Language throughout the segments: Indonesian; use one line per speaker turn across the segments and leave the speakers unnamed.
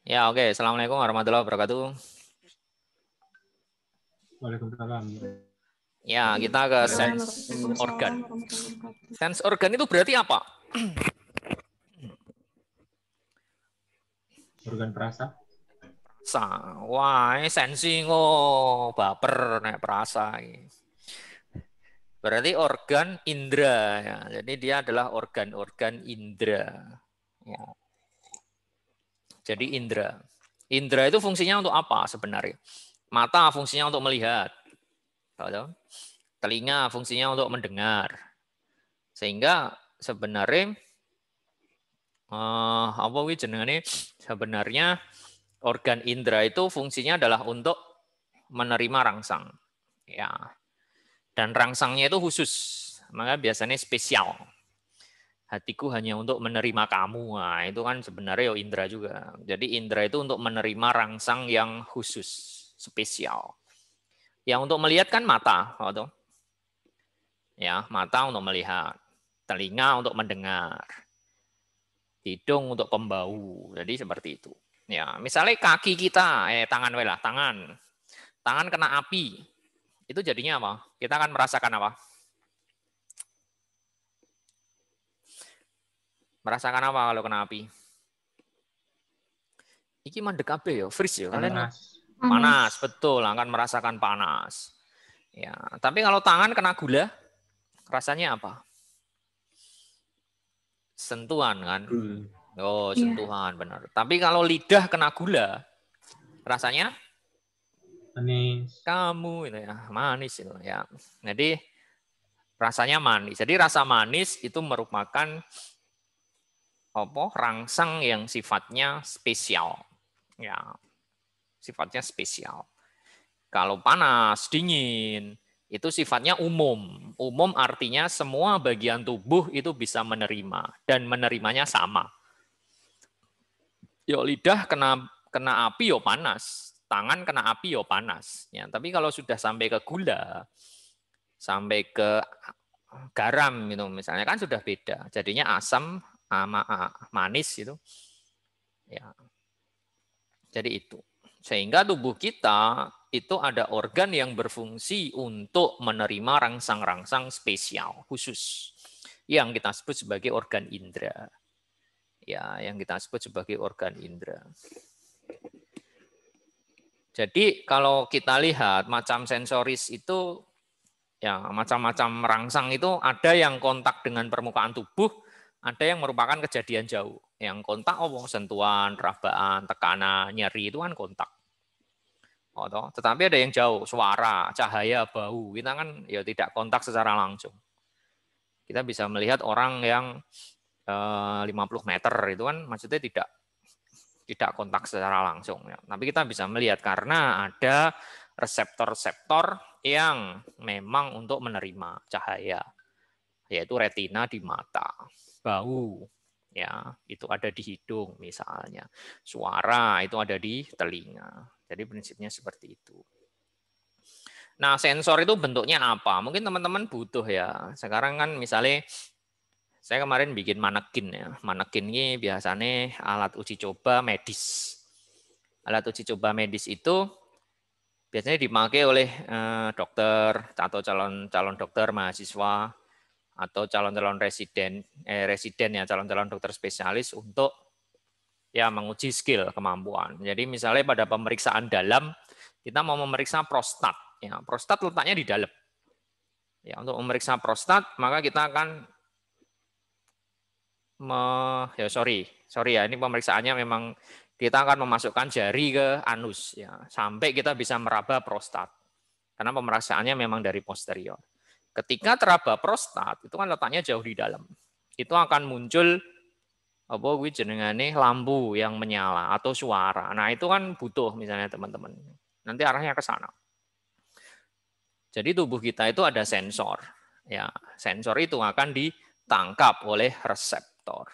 Ya, oke. Assalamualaikum warahmatullahi wabarakatuh.
Waalaikumsalam.
Ya, kita ke sense organ. Sense organ itu berarti apa?
Organ perasa.
Perasa. Wah, ini sensing oh, baper nek perasa. Berarti organ indera ya. Jadi dia adalah organ-organ indera. Ya. Jadi indera. Indera itu fungsinya untuk apa sebenarnya? Mata fungsinya untuk melihat. Telinga fungsinya untuk mendengar. Sehingga sebenarnya apa jenengane sebenarnya organ indera itu fungsinya adalah untuk menerima rangsang. Ya. Dan rangsangnya itu khusus. Maka biasanya spesial. Hatiku hanya untuk menerima kamu. Nah, itu kan sebenarnya indera juga. Jadi indera itu untuk menerima rangsang yang khusus, spesial. Yang untuk melihat kan mata, atau ya, mata untuk melihat, telinga untuk mendengar, hidung untuk pembau. Jadi seperti itu. Ya, misalnya kaki kita, tangan lah, tangan kena api, itu jadinya apa? Kita akan merasakan apa? Merasakan apa kalau kena api? Iki mandek ape ya, freeze ya. Kalian panas, betul, akan merasakan panas. Ya, tapi kalau tangan kena gula, rasanya apa? Sentuhan kan? Oh, sentuhan benar. Tapi kalau lidah kena gula, rasanya
Manis.
kamu itu ya, manis itu ya. Jadi rasanya manis. Jadi rasa manis itu merupakan apa? Rangsang yang sifatnya spesial. Ya, sifatnya spesial. Kalau panas, dingin, itu sifatnya umum. Umum artinya semua bagian tubuh itu bisa menerima dan menerimanya sama. Yo lidah kena api yo panas, tangan kena api yo panas. Ya, tapi kalau sudah sampai ke gula, sampai ke garam gitu misalnya kan sudah beda. Jadinya asam sama manis itu. Ya. Jadi itu. Sehingga tubuh kita itu ada organ yang berfungsi untuk menerima rangsang-rangsang spesial khusus yang kita sebut sebagai organ indera. Ya, yang kita sebut sebagai organ indera. Jadi kalau kita lihat macam sensoris itu ya macam-macam rangsang itu ada yang kontak dengan permukaan tubuh, ada yang merupakan kejadian jauh. Yang kontak sentuhan, rabaan, tekanan, nyeri itu kan kontak. Oh, toh. Tetapi ada yang jauh, suara, cahaya, bau. Kita kan ya tidak kontak secara langsung. Kita bisa melihat orang yang 50 meter itu kan maksudnya tidak kontak secara langsung. Ya. Tapi kita bisa melihat karena ada reseptor-reseptor yang memang untuk menerima cahaya, yaitu retina di mata, bau, ya itu ada di hidung misalnya, suara itu ada di telinga. Jadi prinsipnya seperti itu. Nah, sensor itu bentuknya apa? Mungkin teman-teman butuh ya. Sekarang kan misalnya saya kemarin bikin manekin ya. Manekin ini biasanya alat uji coba medis. Alat uji coba medis itu biasanya dipakai oleh dokter atau calon dokter mahasiswa atau calon-calon residen ya, calon-calon dokter spesialis untuk ya menguji skill kemampuan. Jadi misalnya pada pemeriksaan dalam kita mau memeriksa prostat, ya prostat letaknya di dalam. Ya untuk memeriksa prostat maka kita akan sorry ya ini pemeriksaannya memang kita akan memasukkan jari ke anus ya sampai kita bisa meraba prostat. Karena pemeriksaannya memang dari posterior. Ketika teraba prostat itu kan letaknya jauh di dalam. Itu akan muncul apa jenengane lampu yang menyala atau suara. Nah, itu kan butuh misalnya teman-teman. Nanti arahnya ke sana. Jadi tubuh kita itu ada sensor. Ya, sensor itu akan ditangkap oleh reseptor.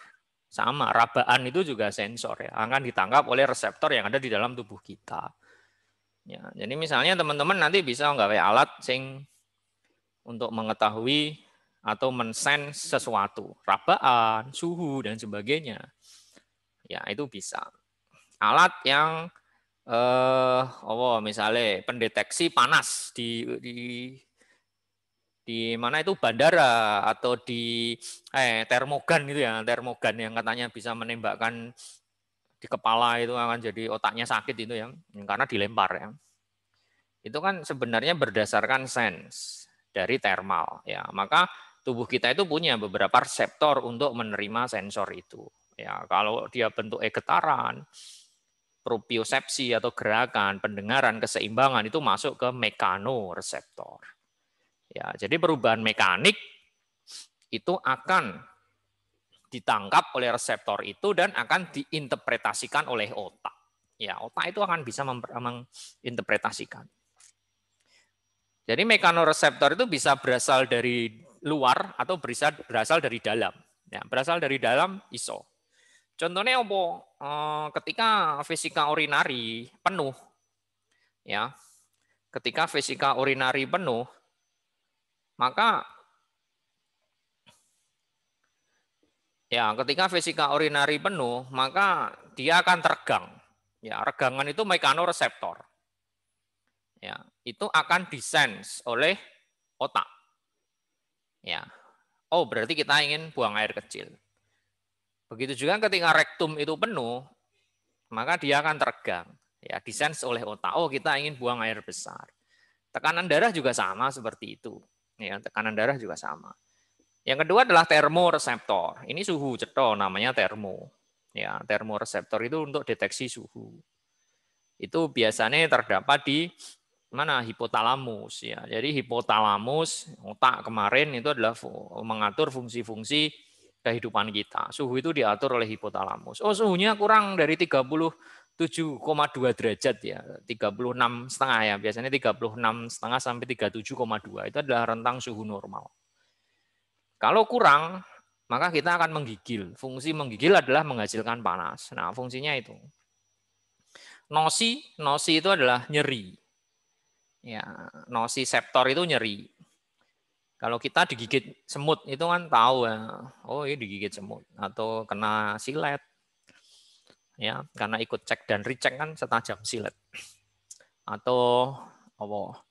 Sama, rabaan itu juga sensor ya, akan ditangkap oleh reseptor yang ada di dalam tubuh kita. Ya, jadi misalnya teman-teman nanti bisa nggak kayak alat sing untuk mengetahui atau mensense sesuatu, rabaan, suhu dan sebagainya. Ya, itu bisa. alat yang misalnya pendeteksi panas di mana itu bandara atau di termogan gitu ya, termogan yang katanya bisa menembakkan di kepala itu akan jadi otaknya sakit itu ya, karena dilempar ya. Itu kan sebenarnya berdasarkan sense dari thermal ya. Maka tubuh kita itu punya beberapa reseptor untuk menerima sensor itu. Ya, kalau dia bentuknya getaran, propriosepsi atau gerakan, pendengaran, keseimbangan itu masuk ke mekanoreseptor. Ya, jadi perubahan mekanik itu akan ditangkap oleh reseptor itu dan akan diinterpretasikan oleh otak. Ya, otak itu akan bisa menginterpretasikan. Jadi mekanoreseptor itu bisa berasal dari luar atau berasal dari dalam. Ya, berasal dari dalam iso. Contohnya apa? Ketika vesika urinari penuh, ya, ketika vesika urinari penuh, maka ketika vesika urinari penuh, maka dia akan teregang. Ya, regangan itu mekanoreseptor. Ya, itu akan disense oleh otak. Ya. Oh, berarti kita ingin buang air kecil. Begitu juga ketika rektum itu penuh, maka dia akan teregang. Ya, disense oleh otak. Oh, kita ingin buang air besar. Tekanan darah juga sama seperti itu. Ya, tekanan darah juga sama. Yang kedua adalah termoreseptor. Ini suhu ceto namanya termo. Ya, termoreseptor itu untuk deteksi suhu. Itu biasanya terdapat di mana hipotalamus ya. Jadi hipotalamus otak kemarin itu adalah mengatur fungsi-fungsi kehidupan kita. Suhu itu diatur oleh hipotalamus. Oh, suhunya kurang dari 37,2 derajat ya. 36,5 ya. Biasanya 36,5 sampai 37,2 itu adalah rentang suhu normal. Kalau kurang, maka kita akan menggigil. Fungsi menggigil adalah menghasilkan panas. Nah, fungsinya itu. Nosi itu adalah nyeri. Ya, nosiseptor itu nyeri. Kalau kita digigit semut itu kan tahu ya, oh ini digigit semut atau kena silet. Ya, karena ikut cek dan recheck kan setajam silet. Atau apa?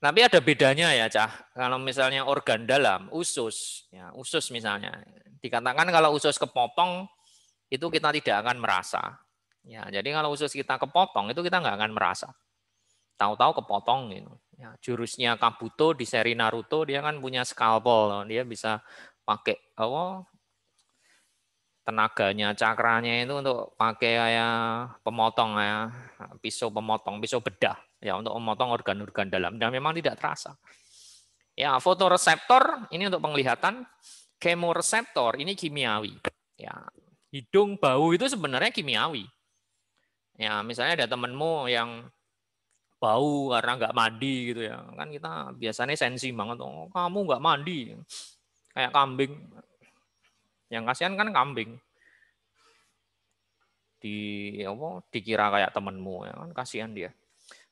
Tapi ada bedanya ya, Cah. Kalau misalnya organ dalam, usus, ya, usus misalnya. Dikatakan kalau usus kepotong itu kita tidak akan merasa. Ya, jadi kalau usus kita kepotong itu kita nggak akan merasa. Tahu-tahu kepotong gitu. Ya, jurusnya Kabuto di seri Naruto dia kan punya scalpel, dia bisa pakai tenaganya, cakranya itu untuk pakai kayak pemotong ya, pisau pemotong, pisau bedah ya untuk memotong organ-organ dalam dan memang tidak terasa. Ya, fotoreseptor ini untuk penglihatan, kemoreseptor ini kimiawi. Ya, hidung, bau itu sebenarnya kimiawi. Ya, misalnya ada temenmu yang bau karena nggak mandi gitu ya kan kita biasanya sensi banget, oh kamu nggak mandi kayak kambing, yang kasihan kan kambing dikira kayak temenmu ya kan kasihan dia.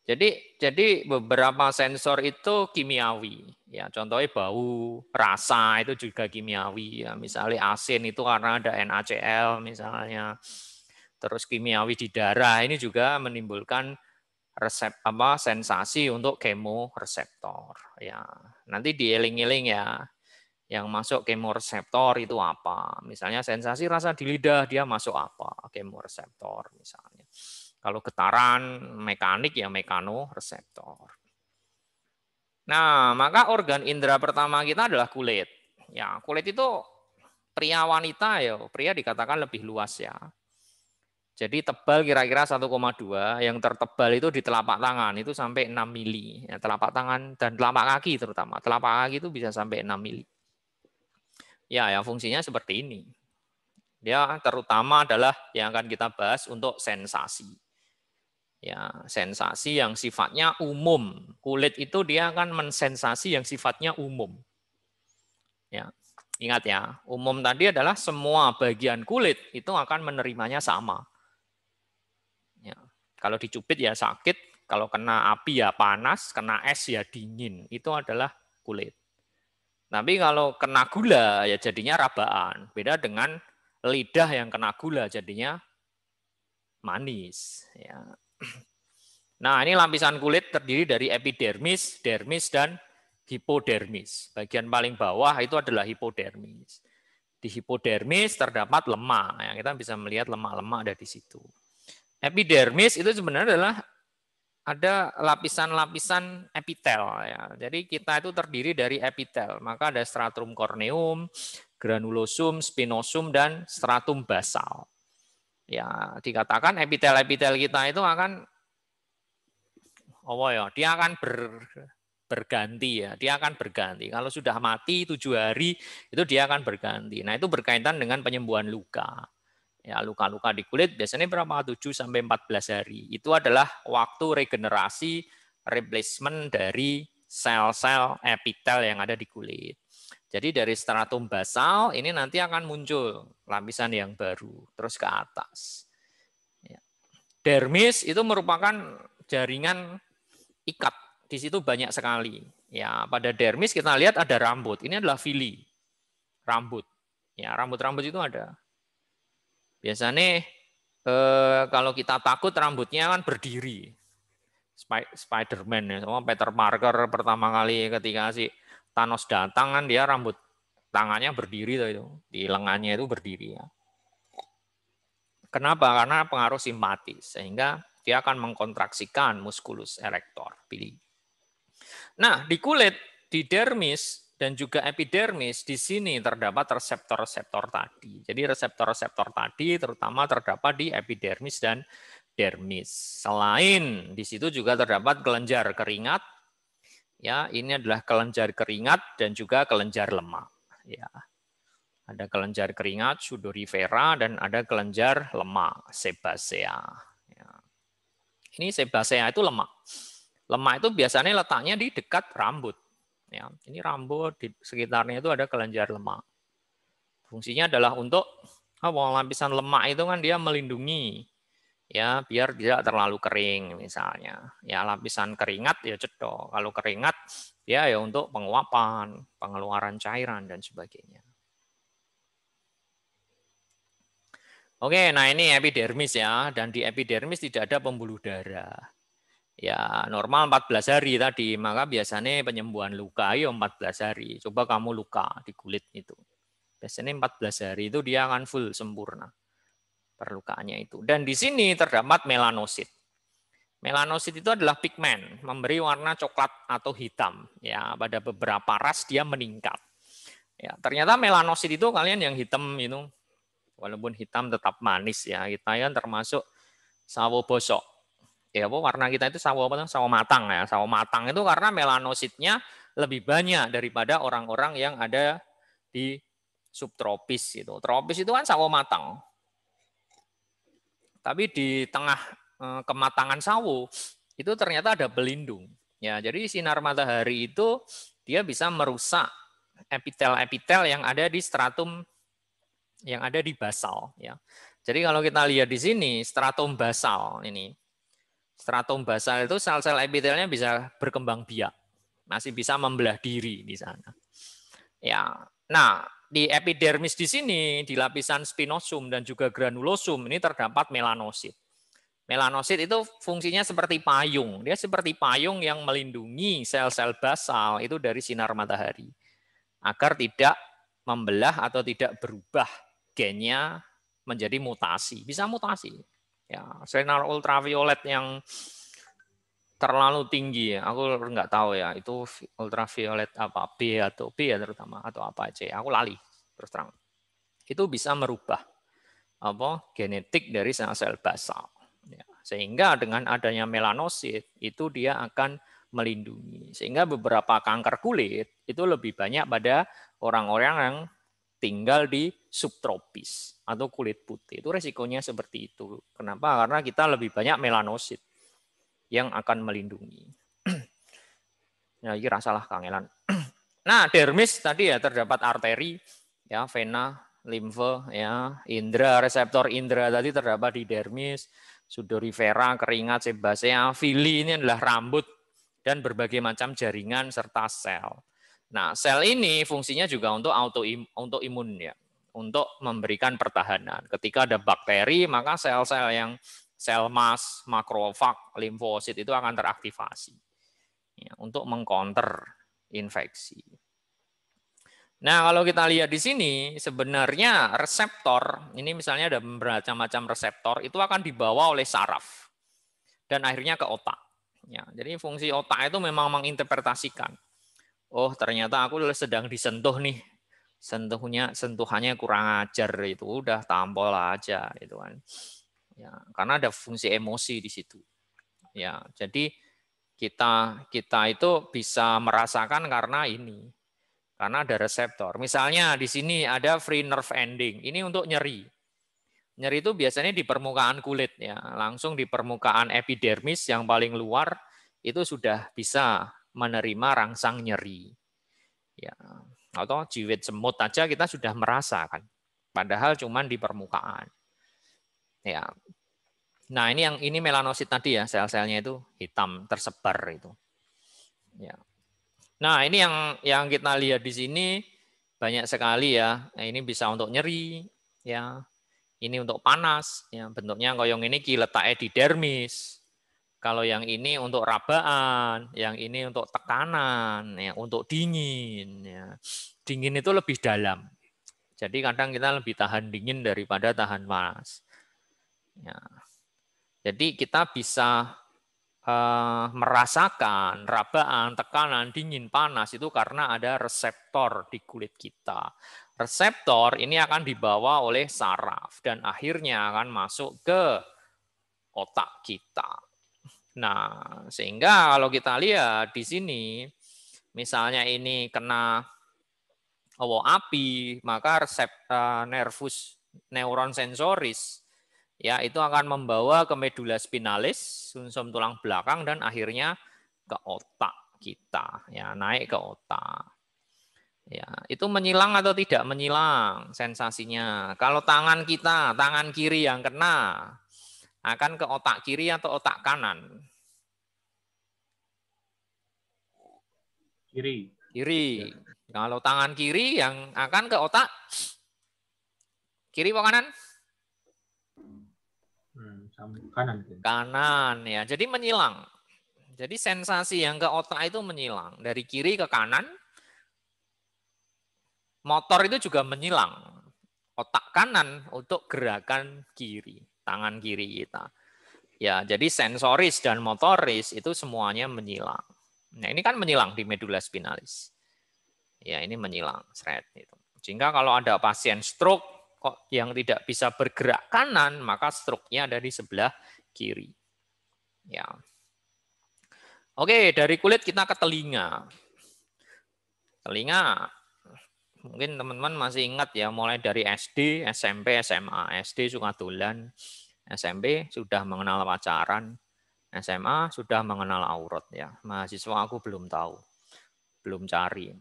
Jadi beberapa sensor itu kimiawi ya, contohnya bau, rasa itu juga kimiawi ya, misalnya asin itu karena ada NaCl misalnya, terus kimiawi di darah ini juga menimbulkan sensasi untuk kemoreseptor ya. Nanti dieling-eling ya yang masuk kemoreseptor itu apa, misalnya sensasi rasa di lidah dia masuk apa, kemoreseptor misalnya. Kalau getaran mekanik ya mekanoreseptor. Nah, maka organ indera pertama kita adalah kulit. Ya, kulit itu pria wanita ya, pria dikatakan lebih luas ya. Jadi tebal kira-kira 1,2, yang tertebal itu di telapak tangan itu sampai 6 mili. Ya, telapak tangan dan telapak kaki terutama. Telapak kaki itu bisa sampai 6 mili. Ya, yang fungsinya seperti ini. Dia terutama adalah yang akan kita bahas untuk sensasi. Ya, sensasi yang sifatnya umum. Kulit itu dia akan mensensasi yang sifatnya umum. Ya, ingat ya, umum tadi adalah semua bagian kulit itu akan menerimanya sama. Ya. Kalau dicubit ya sakit, kalau kena api ya panas, kena es ya dingin. Itu adalah kulit. Tapi kalau kena gula ya jadinya rabaan. Beda dengan lidah yang kena gula jadinya manis. Ya. Nah, ini lapisan kulit terdiri dari epidermis, dermis, dan hipodermis. Bagian paling bawah itu adalah hipodermis. Di hipodermis terdapat lemak. Ya, kita bisa melihat lemak-lemak ada di situ. Epidermis itu sebenarnya adalah ada lapisan-lapisan epitel. Ya. Jadi kita itu terdiri dari epitel. Maka ada stratum corneum, granulosum, spinosum, dan stratum basal. Ya, dikatakan epitel-epitel kita itu akan dia akan berganti ya. Dia akan berganti. Kalau sudah mati 7 hari itu dia akan berganti. Nah, itu berkaitan dengan penyembuhan luka. Ya, luka-luka di kulit biasanya berapa? 7 sampai 14 hari. Itu adalah waktu regenerasi replacement dari sel-sel epitel yang ada di kulit. Jadi dari stratum basal ini nanti akan muncul lapisan yang baru terus ke atas. Ya. Dermis itu merupakan jaringan ikat. Di situ banyak sekali. Ya, pada dermis kita lihat ada rambut. Ini adalah villi. Rambut. Ya, rambut-rambut itu ada. Biasanya kalau kita takut rambutnya kan berdiri. Spider-Man ya, sama Peter Parker pertama kali ketika si Thanos datang kan dia rambut tangannya berdiri itu, di lengannya itu berdiri ya. Kenapa? Karena pengaruh simpatis sehingga dia akan mengkontraksikan musculus erector, villi. Nah, di kulit, di dermis dan juga epidermis, di sini terdapat reseptor-reseptor tadi. Jadi reseptor-reseptor tadi terutama terdapat di epidermis dan dermis. Selain di situ juga terdapat kelenjar keringat. Ya, ini adalah kelenjar keringat dan juga kelenjar lemak. Ya. Ada kelenjar keringat, sudorifera, dan ada kelenjar lemak, sebasea. Ya. Ini sebasea itu lemak. Lemak itu biasanya letaknya di dekat rambut. Ya, ini rambut di sekitarnya itu ada kelenjar lemak. Fungsinya adalah untuk lapisan lemak itu kan dia melindungi ya biar tidak terlalu kering misalnya. Ya lapisan keringat ya cedok. Kalau keringat ya untuk penguapan, pengeluaran cairan dan sebagainya. Oke, nah ini epidermis ya, dan di epidermis tidak ada pembuluh darah. Ya, normal 14 hari tadi, maka biasanya penyembuhan luka ayo 14 hari. Coba kamu luka di kulit itu. Biasanya 14 hari itu dia akan full sempurna perlukaannya itu. Dan di sini terdapat melanosit. Melanosit itu adalah pigmen, memberi warna coklat atau hitam. Ya, pada beberapa ras dia meningkat. Ya, ternyata melanosit itu kalian yang hitam itu, walaupun hitam tetap manis ya. Kita yang termasuk sawo bosok. Ya, warna kita itu sawo apa? Sawo matang ya. Sawo matang itu karena melanositnya lebih banyak daripada orang-orang yang ada di subtropis itu. Tropis itu kan sawo matang. Tapi di tengah kematangan sawo itu ternyata ada pelindung. Ya, jadi sinar matahari itu dia bisa merusak epitel-epitel yang ada di stratum yang ada di basal ya. Jadi kalau kita lihat di sini stratum basal ini. Stratum basal itu sel-sel epitelnya bisa berkembang biak. Masih bisa membelah diri di sana. Ya. Nah, di epidermis di sini, di lapisan spinosum dan juga granulosum ini terdapat melanosit. Melanosit itu fungsinya seperti payung. Dia seperti payung yang melindungi sel-sel basal itu dari sinar matahari. Agar tidak membelah atau tidak berubah gennya menjadi mutasi. Bisa mutasi. Ya, sinar ultraviolet yang terlalu tinggi ya. Aku nggak tahu ya, itu ultraviolet apa B atau B ya terutama atau apa aja. Aku lali terus terang. Itu bisa merubah genetik dari sel-sel basal. Ya, sehingga dengan adanya melanosit itu dia akan melindungi. Sehingga beberapa kanker kulit itu lebih banyak pada orang-orang yang tinggal di subtropis atau kulit putih. Itu resikonya seperti itu. Kenapa? Karena kita lebih banyak melanosit yang akan melindungi. Ya, ini rasalah kangelan. Nah, dermis tadi ya terdapat arteri, ya, vena, limfe, ya, indera, reseptor indera tadi terdapat di dermis, sudorifera, keringat, sebasea, villi ini adalah rambut dan berbagai macam jaringan serta sel. Nah, sel ini fungsinya juga untuk autoimun ya, untuk memberikan pertahanan. Ketika ada bakteri, maka sel-sel yang sel mas, makrofag, limfosit itu akan teraktivasi ya, untuk mengcounter infeksi. Nah, kalau kita lihat di sini, sebenarnya reseptor, ini misalnya ada bermacam-macam reseptor, itu akan dibawa oleh saraf dan akhirnya ke otak. Ya, jadi fungsi otak itu memang menginterpretasikan. Oh, ternyata aku sedang disentuh nih. Sentuhannya kurang ajar, itu udah tampol aja itu kan. Ya, karena ada fungsi emosi di situ. Ya, jadi kita itu bisa merasakan karena ini. Karena ada reseptor. Misalnya di sini ada free nerve ending. Ini untuk nyeri. Nyeri itu biasanya di permukaan kulit ya, langsung di permukaan epidermis yang paling luar itu sudah bisa menerima rangsang nyeri. Ya, atau jiwit semut aja kita sudah merasakan. Padahal cuma di permukaan. Ya. Nah, ini melanosit tadi ya, sel-selnya itu hitam tersebar itu. Ya. Nah, ini yang kita lihat di sini banyak sekali ya. Nah, ini bisa untuk nyeri, ya. Ini untuk panas, ya. Bentuknya koyong ini kiletak epidermis. Kalau yang ini untuk rabaan, yang ini untuk tekanan, ya, untuk dingin. Ya. Dingin itu lebih dalam. Jadi kadang kita lebih tahan dingin daripada tahan panas. Ya. Jadi kita bisa merasakan rabaan, tekanan, dingin, panas itu karena ada reseptor di kulit kita. Reseptor ini akan dibawa oleh saraf dan akhirnya akan masuk ke otak kita. Nah, sehingga kalau kita lihat di sini, misalnya ini kena api, maka nervus neuron sensoris ya itu akan membawa ke medula spinalis, sumsum tulang belakang dan akhirnya ke otak kita, ya naik ke otak. Ya, itu menyilang atau tidak menyilang sensasinya. Kalau tangan kita, tangan kiri yang kena, akan ke otak kiri atau otak kanan?
Kiri.
Kiri. Kalau tangan kiri yang akan ke otak kiri atau kanan?
Kanan.
Kanan ya. Jadi menyilang. Jadi sensasi yang ke otak itu menyilang. Dari kiri ke kanan, motor itu juga menyilang. Otak kanan untuk gerakan kiri, tangan kiri kita. Ya, jadi sensoris dan motoris itu semuanya menyilang. Nah, ini kan menyilang di medula spinalis. Ya, ini menyilang, seret itu. Sehingga kalau ada pasien stroke kok yang tidak bisa bergerak kanan, maka stroke-nya ada di sebelah kiri. Ya. Oke, dari kulit kita ke telinga. Telinga, mungkin teman-teman masih ingat ya, mulai dari SD, SMP, SMA. SD suka dolan, SMP sudah mengenal pacaran, SMA sudah mengenal aurat ya. Mahasiswa aku belum tahu, belum cari.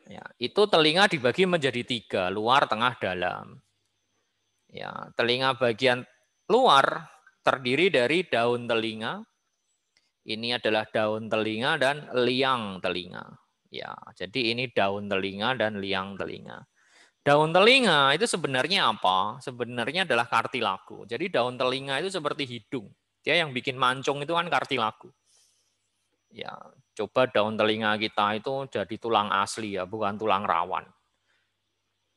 Ya, itu telinga dibagi menjadi 3, luar, tengah, dalam. Ya, telinga bagian luar terdiri dari daun telinga. Ini adalah daun telinga dan liang telinga. Ya, jadi ini daun telinga dan liang telinga. Daun telinga itu sebenarnya apa? Sebenarnya adalah kartilago. Jadi daun telinga itu seperti hidung. Dia yang bikin mancung itu kan kartilago. Ya, coba daun telinga kita itu jadi tulang asli ya, bukan tulang rawan.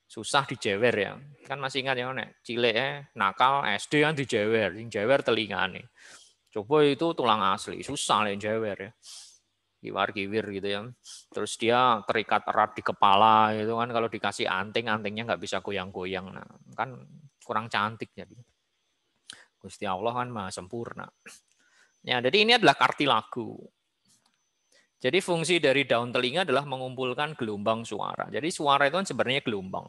Susah dijewer ya. Kan masih ingat ya, nek cilik nakal SD kan dijewer, sing jewer telingane. Coba itu tulang asli, susah nek jewer ya. Kiwar-kiwir gitu ya. Terus dia terikat erat di kepala gitu kan, kalau dikasih anting, antingnya nggak bisa goyang-goyang. Nah, kan kurang cantik jadi. Gusti Allah kan maha sempurna. Ya, jadi ini adalah kartilago. Jadi fungsi dari daun telinga adalah mengumpulkan gelombang suara. Jadi suara itu kan sebenarnya gelombang.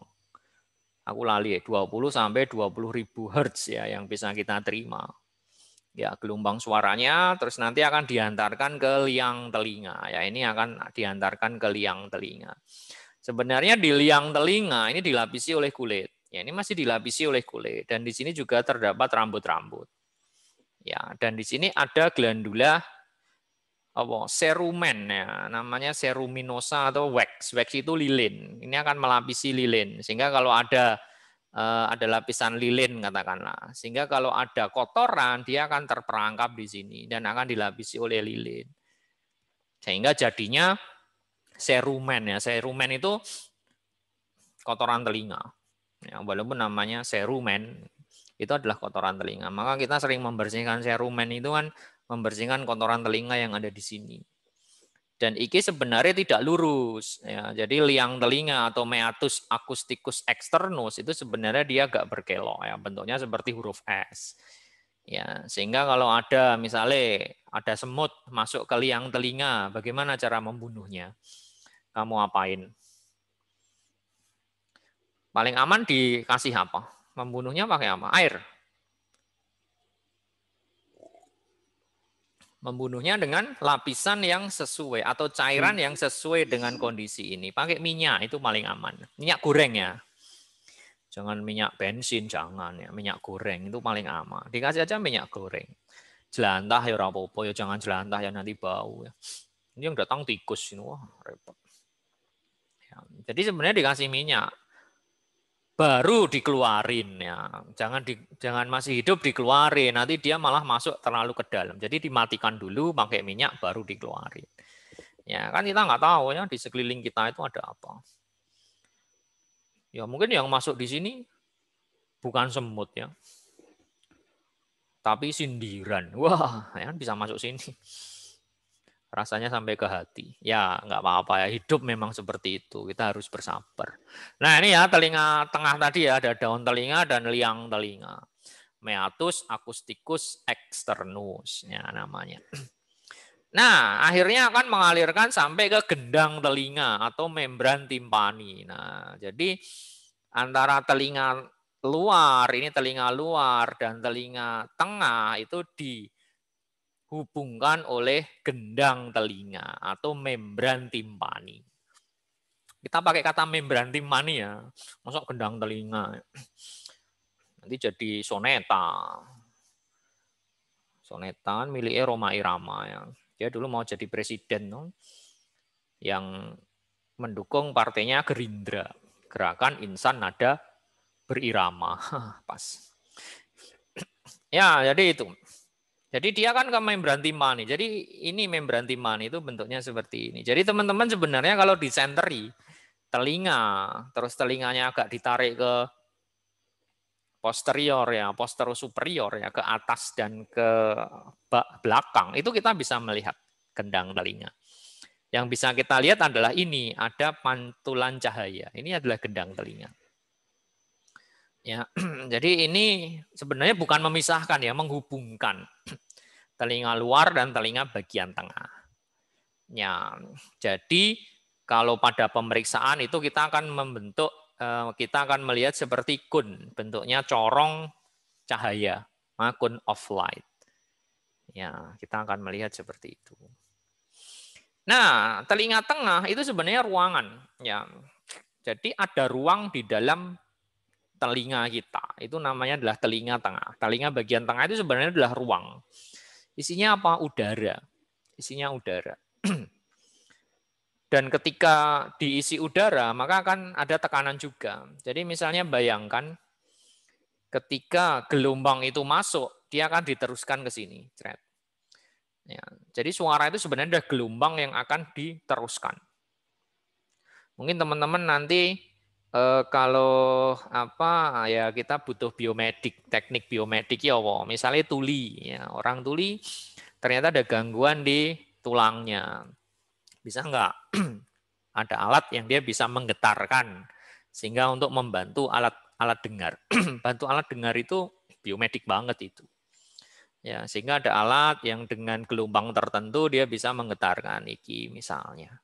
Aku lali 20 sampai 20 ribu hertz ya yang bisa kita terima. Ya, gelombang suaranya terus nanti akan diantarkan ke liang telinga. Ya, ini akan diantarkan ke liang telinga. Sebenarnya di liang telinga ini dilapisi oleh kulit. Ya, ini masih dilapisi oleh kulit dan di sini juga terdapat rambut-rambut. Ya, dan di sini ada glandula serumen ya, namanya seruminosa atau wax. Wax itu lilin. Ini akan melapisi lilin sehingga kalau ada ada lapisan lilin katakanlah. Sehingga kalau ada kotoran dia akan terperangkap di sini dan akan dilapisi oleh lilin. Sehingga jadinya serumen ya. Serumen itu kotoran telinga. Ya, walaupun namanya serumen itu adalah kotoran telinga. Maka kita sering membersihkan serumen itu kan membersihkan kotoran telinga yang ada di sini. Dan iki sebenarnya tidak lurus. Ya, jadi liang telinga atau meatus acousticus externus itu sebenarnya dia agak berkelok. Ya, bentuknya seperti huruf S. Ya, sehingga kalau ada misalnya ada semut masuk ke liang telinga, bagaimana cara membunuhnya? Kamu apain? Paling aman dikasih apa? Membunuhnya pakai apa? Air. Membunuhnya dengan lapisan yang sesuai atau cairan yang sesuai dengan kondisi ini. Pakai minyak itu paling aman. Minyak goreng ya. Jangan minyak bensin, jangan ya. Minyak goreng itu paling aman. Dikasih aja minyak goreng. Jelantah ya rapopo ya, jangan jelantah ya nanti bau ya. Ini yang datang tikus ini, wah repot. Ya, jadi sebenarnya dikasih minyak baru dikeluarin ya. Jangan masih hidup dikeluarin, nanti dia malah masuk terlalu ke dalam. Jadi dimatikan dulu pakai minyak baru dikeluarin. Ya, kan kita nggak tahu ya di sekeliling kita itu ada apa. Ya mungkin yang masuk di sini bukan semut ya. Tapi sindiran. Wah, ya bisa masuk sini. Rasanya sampai ke hati. Ya, nggak apa-apa ya. Hidup memang seperti itu. Kita harus bersabar. Nah, ini ya telinga tengah tadi ya. Ada daun telinga dan liang telinga. Meatus acousticus externus. Ya, namanya. Nah, akhirnya akan mengalirkan sampai ke gendang telinga atau membran timpani. Nah, jadi antara telinga luar, ini telinga luar, dan telinga tengah itu dihubungkan oleh gendang telinga atau membran timpani. Kita pakai kata membran timpani ya, masuk gendang telinga. Nanti jadi soneta. Soneta kan miliknya Rhoma Irama ya. Dia dulu mau jadi presiden yang mendukung partainya Gerindra, Gerakan Insan Nada Berirama. Pas. Ya, jadi itu. Jadi dia kan ke membran timpani. Jadi ini membran timpani itu bentuknya seperti ini. Jadi teman-teman sebenarnya kalau disenteri telinga, terus telinganya agak ditarik ke posterior ya, posterior superior ya, ke atas dan ke belakang, itu kita bisa melihat gendang telinga. Yang bisa kita lihat adalah ini, ada pantulan cahaya. Ini adalah gendang telinga. Ya, jadi ini sebenarnya bukan memisahkan ya, menghubungkan telinga luar dan telinga bagian tengah. Ya, jadi kalau pada pemeriksaan itu kita akan kita akan melihat seperti kun, bentuknya corong cahaya, kun of light. Ya, kita akan melihat seperti itu. Nah, telinga tengah itu sebenarnya ruangan. Ya, jadi ada ruang di dalam telinga kita. Itu namanya adalah telinga tengah. Telinga bagian tengah itu sebenarnya adalah ruang. Isinya apa? Udara. Isinya udara. Dan ketika diisi udara, maka akan ada tekanan juga. Jadi misalnya bayangkan ketika gelombang itu masuk, dia akan diteruskan ke sini. Ya, jadi suara itu sebenarnya ada gelombang yang akan diteruskan. Mungkin teman-teman nanti kalau apa ya kita butuh biomedik, teknik biomedik ya, misalnya tuli, ya, orang tuli ternyata ada gangguan di tulangnya. Bisa enggak? Ada alat yang dia bisa menggetarkan sehingga untuk membantu alat dengar. Bantu alat dengar itu biomedik banget itu. Ya, sehingga ada alat yang dengan gelombang tertentu dia bisa menggetarkan iki misalnya.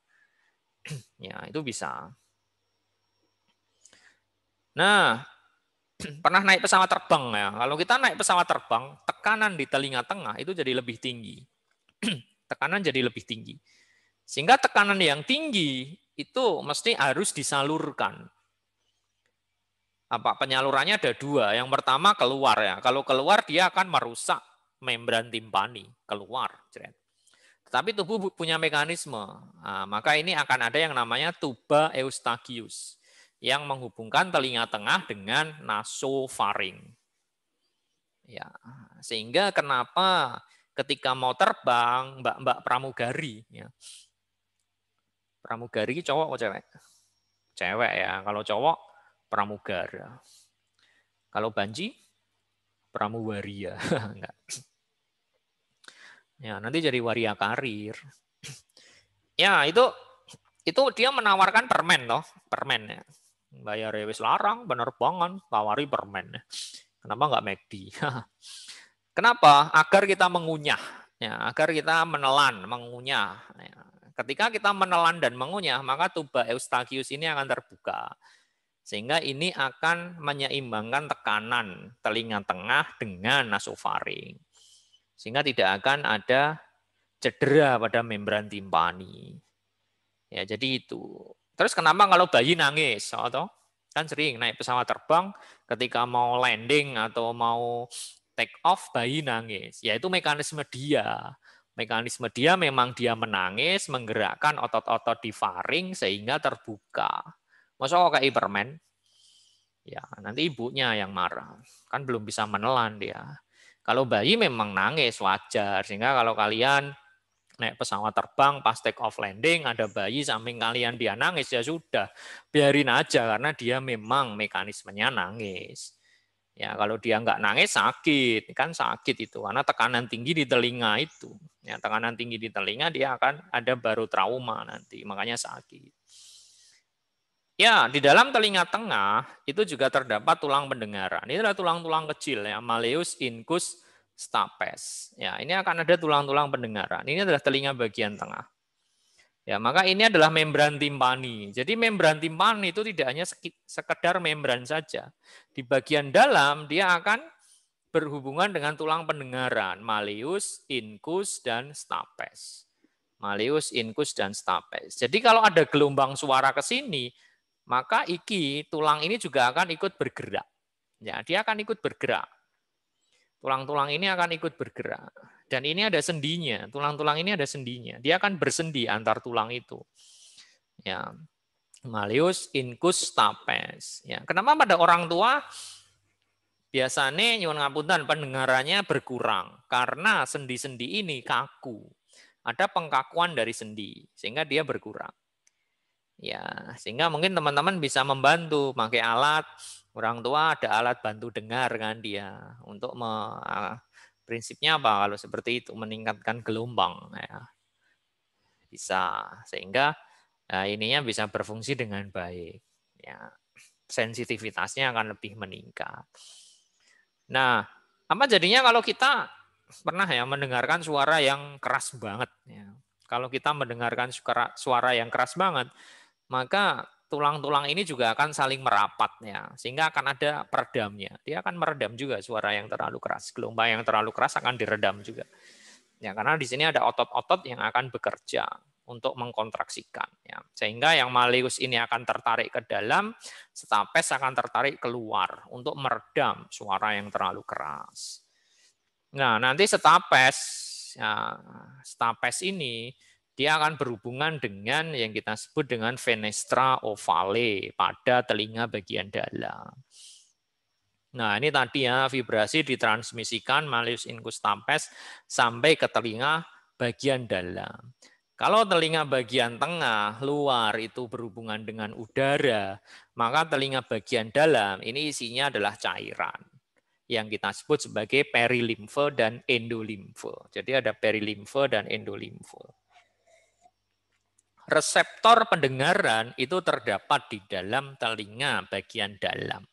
Ya, itu bisa. Nah, pernah naik pesawat terbang ya. Kalau kita naik pesawat terbang, tekanan di telinga tengah itu jadi lebih tinggi. Tekanan jadi lebih tinggi. Sehingga tekanan yang tinggi itu mesti harus disalurkan. Apa penyalurannya ada dua. Yang pertama keluar ya. Kalau keluar dia akan merusak membran timpani, keluar. Tapi tubuh punya mekanisme. Nah, maka ini akan ada yang namanya tuba eustachius. yang menghubungkan telinga tengah dengan nasofaring. Ya, sehingga kenapa ketika mau terbang, mbak-mbak pramugari, ya. Pramugari cowok atau cewek? Cewek ya. Kalau cowok pramugara. Kalau banci pramuwaria. Enggak. Ya, nanti jadi waria karir. Ya, itu dia menawarkan permen toh, permen ya. Bayar wis larang, penerbangan, tawari permen. Kenapa enggak McD? Kenapa? Agar kita mengunyah, ya, agar kita menelan, mengunyah. Ya. Ketika kita menelan dan mengunyah, maka tuba eustachius ini akan terbuka. Sehingga ini akan menyeimbangkan tekanan telinga tengah dengan nasofaring. Sehingga tidak akan ada cedera pada membran timpani. Ya, jadi itu. Terus kenapa kalau bayi nangis? Atau kan sering naik pesawat terbang ketika mau landing atau mau take off bayi nangis. Ya itu mekanisme dia. Mekanisme dia memang dia menangis, menggerakkan otot-otot di faring sehingga terbuka. Masa kok kayak permen? Ya, nanti ibunya yang marah. Kan belum bisa menelan dia. Kalau bayi memang nangis wajar. Sehingga kalau kalian naik pesawat terbang pas take off landing ada bayi samping kalian dia nangis ya sudah biarin aja karena dia memang mekanismenya nangis ya kalau dia nggak nangis sakit kan sakit itu karena tekanan tinggi di telinga itu ya tekanan tinggi di telinga dia akan ada baru trauma nanti makanya sakit ya di dalam telinga tengah itu juga terdapat tulang pendengaran ini adalah tulang-tulang kecil ya malleus incus stapes. Ya, ini akan ada tulang-tulang pendengaran. Ini adalah telinga bagian tengah. Ya, maka ini adalah membran timpani. Jadi membran timpani itu tidak hanya sekedar membran saja. Di bagian dalam dia akan berhubungan dengan tulang pendengaran, malleus, incus, dan stapes. Malleus, incus, dan stapes. Jadi kalau ada gelombang suara ke sini, maka tulang ini juga akan ikut bergerak. Ya, dia akan ikut bergerak. Tulang-tulang ini akan ikut bergerak. Dan ini ada sendinya. Tulang-tulang ini ada sendinya. Dia akan bersendi antar tulang itu. Ya. Malleus, incus, stapes. Ya. Kenapa pada orang tua biasanya nyuwun ngapunten pendengarannya berkurang? Karena sendi-sendi ini kaku. Ada pengkakuan dari sendi sehingga dia berkurang. Ya, sehingga mungkin teman-teman bisa membantu pakai alat. Orang tua ada alat bantu dengar kan dia untuk prinsipnya apa kalau seperti itu meningkatkan gelombang ya. Bisa sehingga ininya bisa berfungsi dengan baik ya. Sensitivitasnya akan lebih meningkat. Nah, apa jadinya kalau kita pernah ya mendengarkan suara yang keras banget ya. Kalau kita mendengarkan suara yang keras banget maka tulang-tulang ini juga akan saling merapat ya, sehingga akan ada peredamnya. Dia akan meredam juga suara yang terlalu keras. Gelombang yang terlalu keras akan diredam juga. Ya, karena di sini ada otot-otot yang akan bekerja untuk mengkontraksikan ya. Sehingga yang malleus ini akan tertarik ke dalam, stapes akan tertarik keluar untuk meredam suara yang terlalu keras. Nah, nanti stapes ini dia akan berhubungan dengan yang kita sebut dengan fenestra ovale pada telinga bagian dalam. Nah, ini tadi ya vibrasi ditransmisikan malleus incus stapes sampai ke telinga bagian dalam. Kalau telinga bagian tengah luar itu berhubungan dengan udara, maka telinga bagian dalam ini isinya adalah cairan yang kita sebut sebagai perilimfe dan endolimfe. Jadi ada perilimfe dan endolimfe. Reseptor pendengaran itu terdapat di dalam telinga bagian dalam.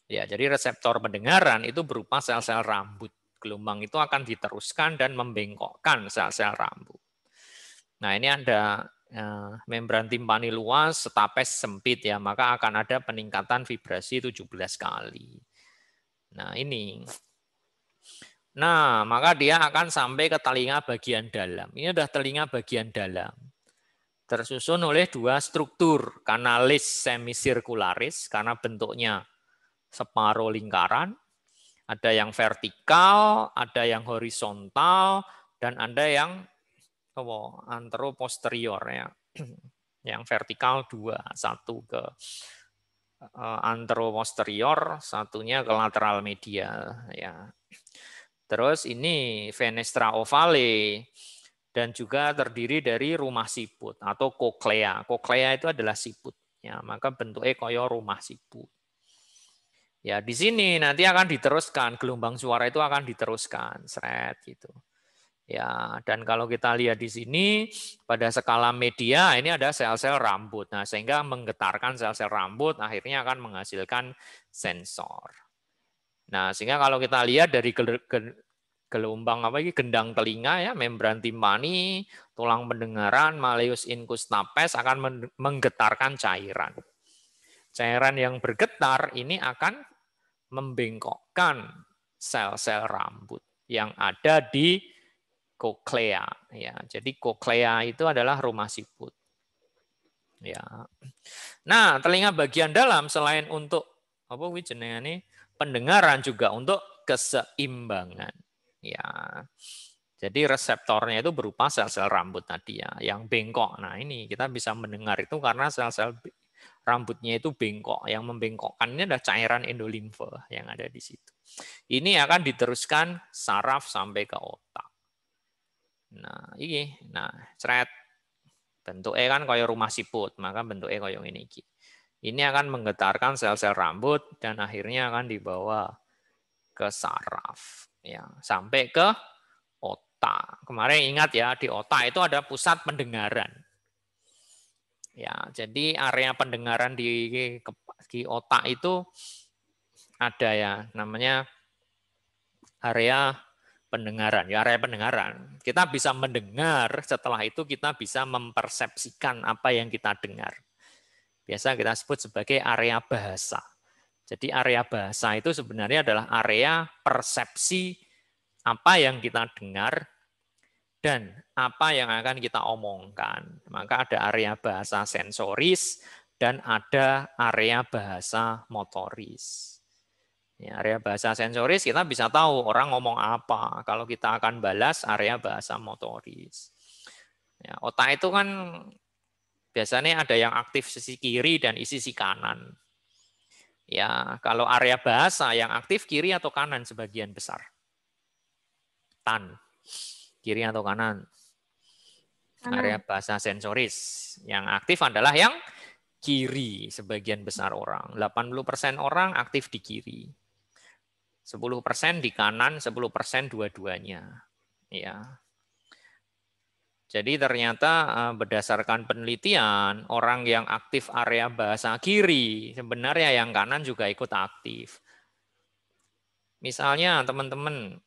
Ya, jadi reseptor pendengaran itu berupa sel-sel rambut. Gelombang itu akan diteruskan dan membengkokkan sel-sel rambut. Nah, ini ada membran timpani luas, stapes sempit ya, maka akan ada peningkatan vibrasi 17 kali. Nah, ini. Nah, maka dia akan sampai ke telinga bagian dalam. Ini adalah telinga bagian dalam. Tersusun oleh dua struktur, kanalis semisirkularis karena bentuknya separuh lingkaran, ada yang vertikal, ada yang horizontal, dan ada yang anteroposterior ya. Yang vertikal 2, 1 ke anteroposterior, satunya ke lateral medial ya. Terus ini fenestra ovale dan juga terdiri dari rumah siput atau koklea. Koklea itu adalah siput ya, maka bentuknya koyo rumah siput. Ya, di sini nanti akan diteruskan gelombang suara itu akan diteruskan, seret gitu. Ya, dan kalau kita lihat di sini pada skala media ini ada sel-sel rambut. Nah, sehingga menggetarkan sel-sel rambut akhirnya akan menghasilkan sensor. Nah, sehingga kalau kita lihat dari gelombang apa ini gendang telinga ya, membran timpani, tulang pendengaran, malleus incustapes akan menggetarkan cairan. Cairan yang bergetar ini akan membengkokkan sel-sel rambut yang ada di koklea ya. Jadi koklea itu adalah rumah siput. Ya. Nah, telinga bagian dalam selain untuk apa jenengane pendengaran juga untuk keseimbangan. Ya. Jadi reseptornya itu berupa sel-sel rambut tadi ya, yang bengkok. Nah, ini kita bisa mendengar itu karena sel-sel rambutnya itu bengkok. Yang membengkokkan ini adalah cairan endolimfe yang ada di situ. Ini akan diteruskan saraf sampai ke otak. Nah, ini. Nah, seret. Bentuknya kan kayak rumah siput, maka bentuknya kayak ini. Ini akan menggetarkan sel-sel rambut dan akhirnya akan dibawa ke saraf ya, sampai ke otak. Kemarin ingat ya, di otak itu ada pusat pendengaran. Ya, jadi area pendengaran di otak itu ada ya, namanya area pendengaran. Ya, area pendengaran. Kita bisa mendengar, setelah itu kita bisa mempersepsikan apa yang kita dengar. Biasa kita sebut sebagai area bahasa. Jadi area bahasa itu sebenarnya adalah area persepsi apa yang kita dengar dan apa yang akan kita omongkan. Maka ada area bahasa sensoris dan ada area bahasa motoris. Ya, area bahasa sensoris kita bisa tahu orang ngomong apa. Kalau kita akan balas area bahasa motoris. Ya, otak itu kan biasanya ada yang aktif sisi kiri dan sisi kanan. Ya, kalau area bahasa yang aktif kiri atau kanan sebagian besar. Kiri atau kanan? Area bahasa sensoris. Yang aktif adalah yang kiri sebagian besar orang. 80% orang aktif di kiri. 10% di kanan, 10% dua-duanya. Ya. Jadi ternyata berdasarkan penelitian, orang yang aktif area bahasa kiri, sebenarnya yang kanan juga ikut aktif. Misalnya teman-teman,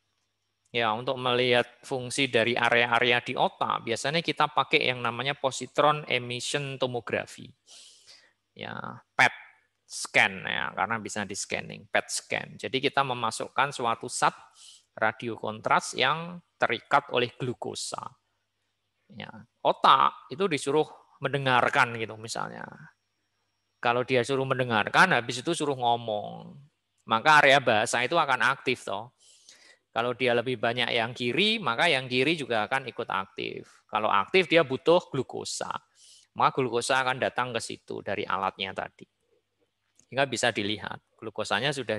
ya untuk melihat fungsi dari area-area di otak, biasanya kita pakai yang namanya positron emission tomography. Ya, PET scan ya, karena bisa di scanning, PET scan. Jadi kita memasukkan suatu zat radio kontras yang terikat oleh glukosa. Ya, otak itu disuruh mendengarkan gitu misalnya. Kalau dia suruh mendengarkan, habis itu suruh ngomong. Maka area bahasa itu akan aktif toh. Kalau dia lebih banyak yang kiri, maka yang kiri juga akan ikut aktif. Kalau aktif dia butuh glukosa. Maka glukosa akan datang ke situ dari alatnya tadi. Sehingga bisa dilihat. Glukosanya sudah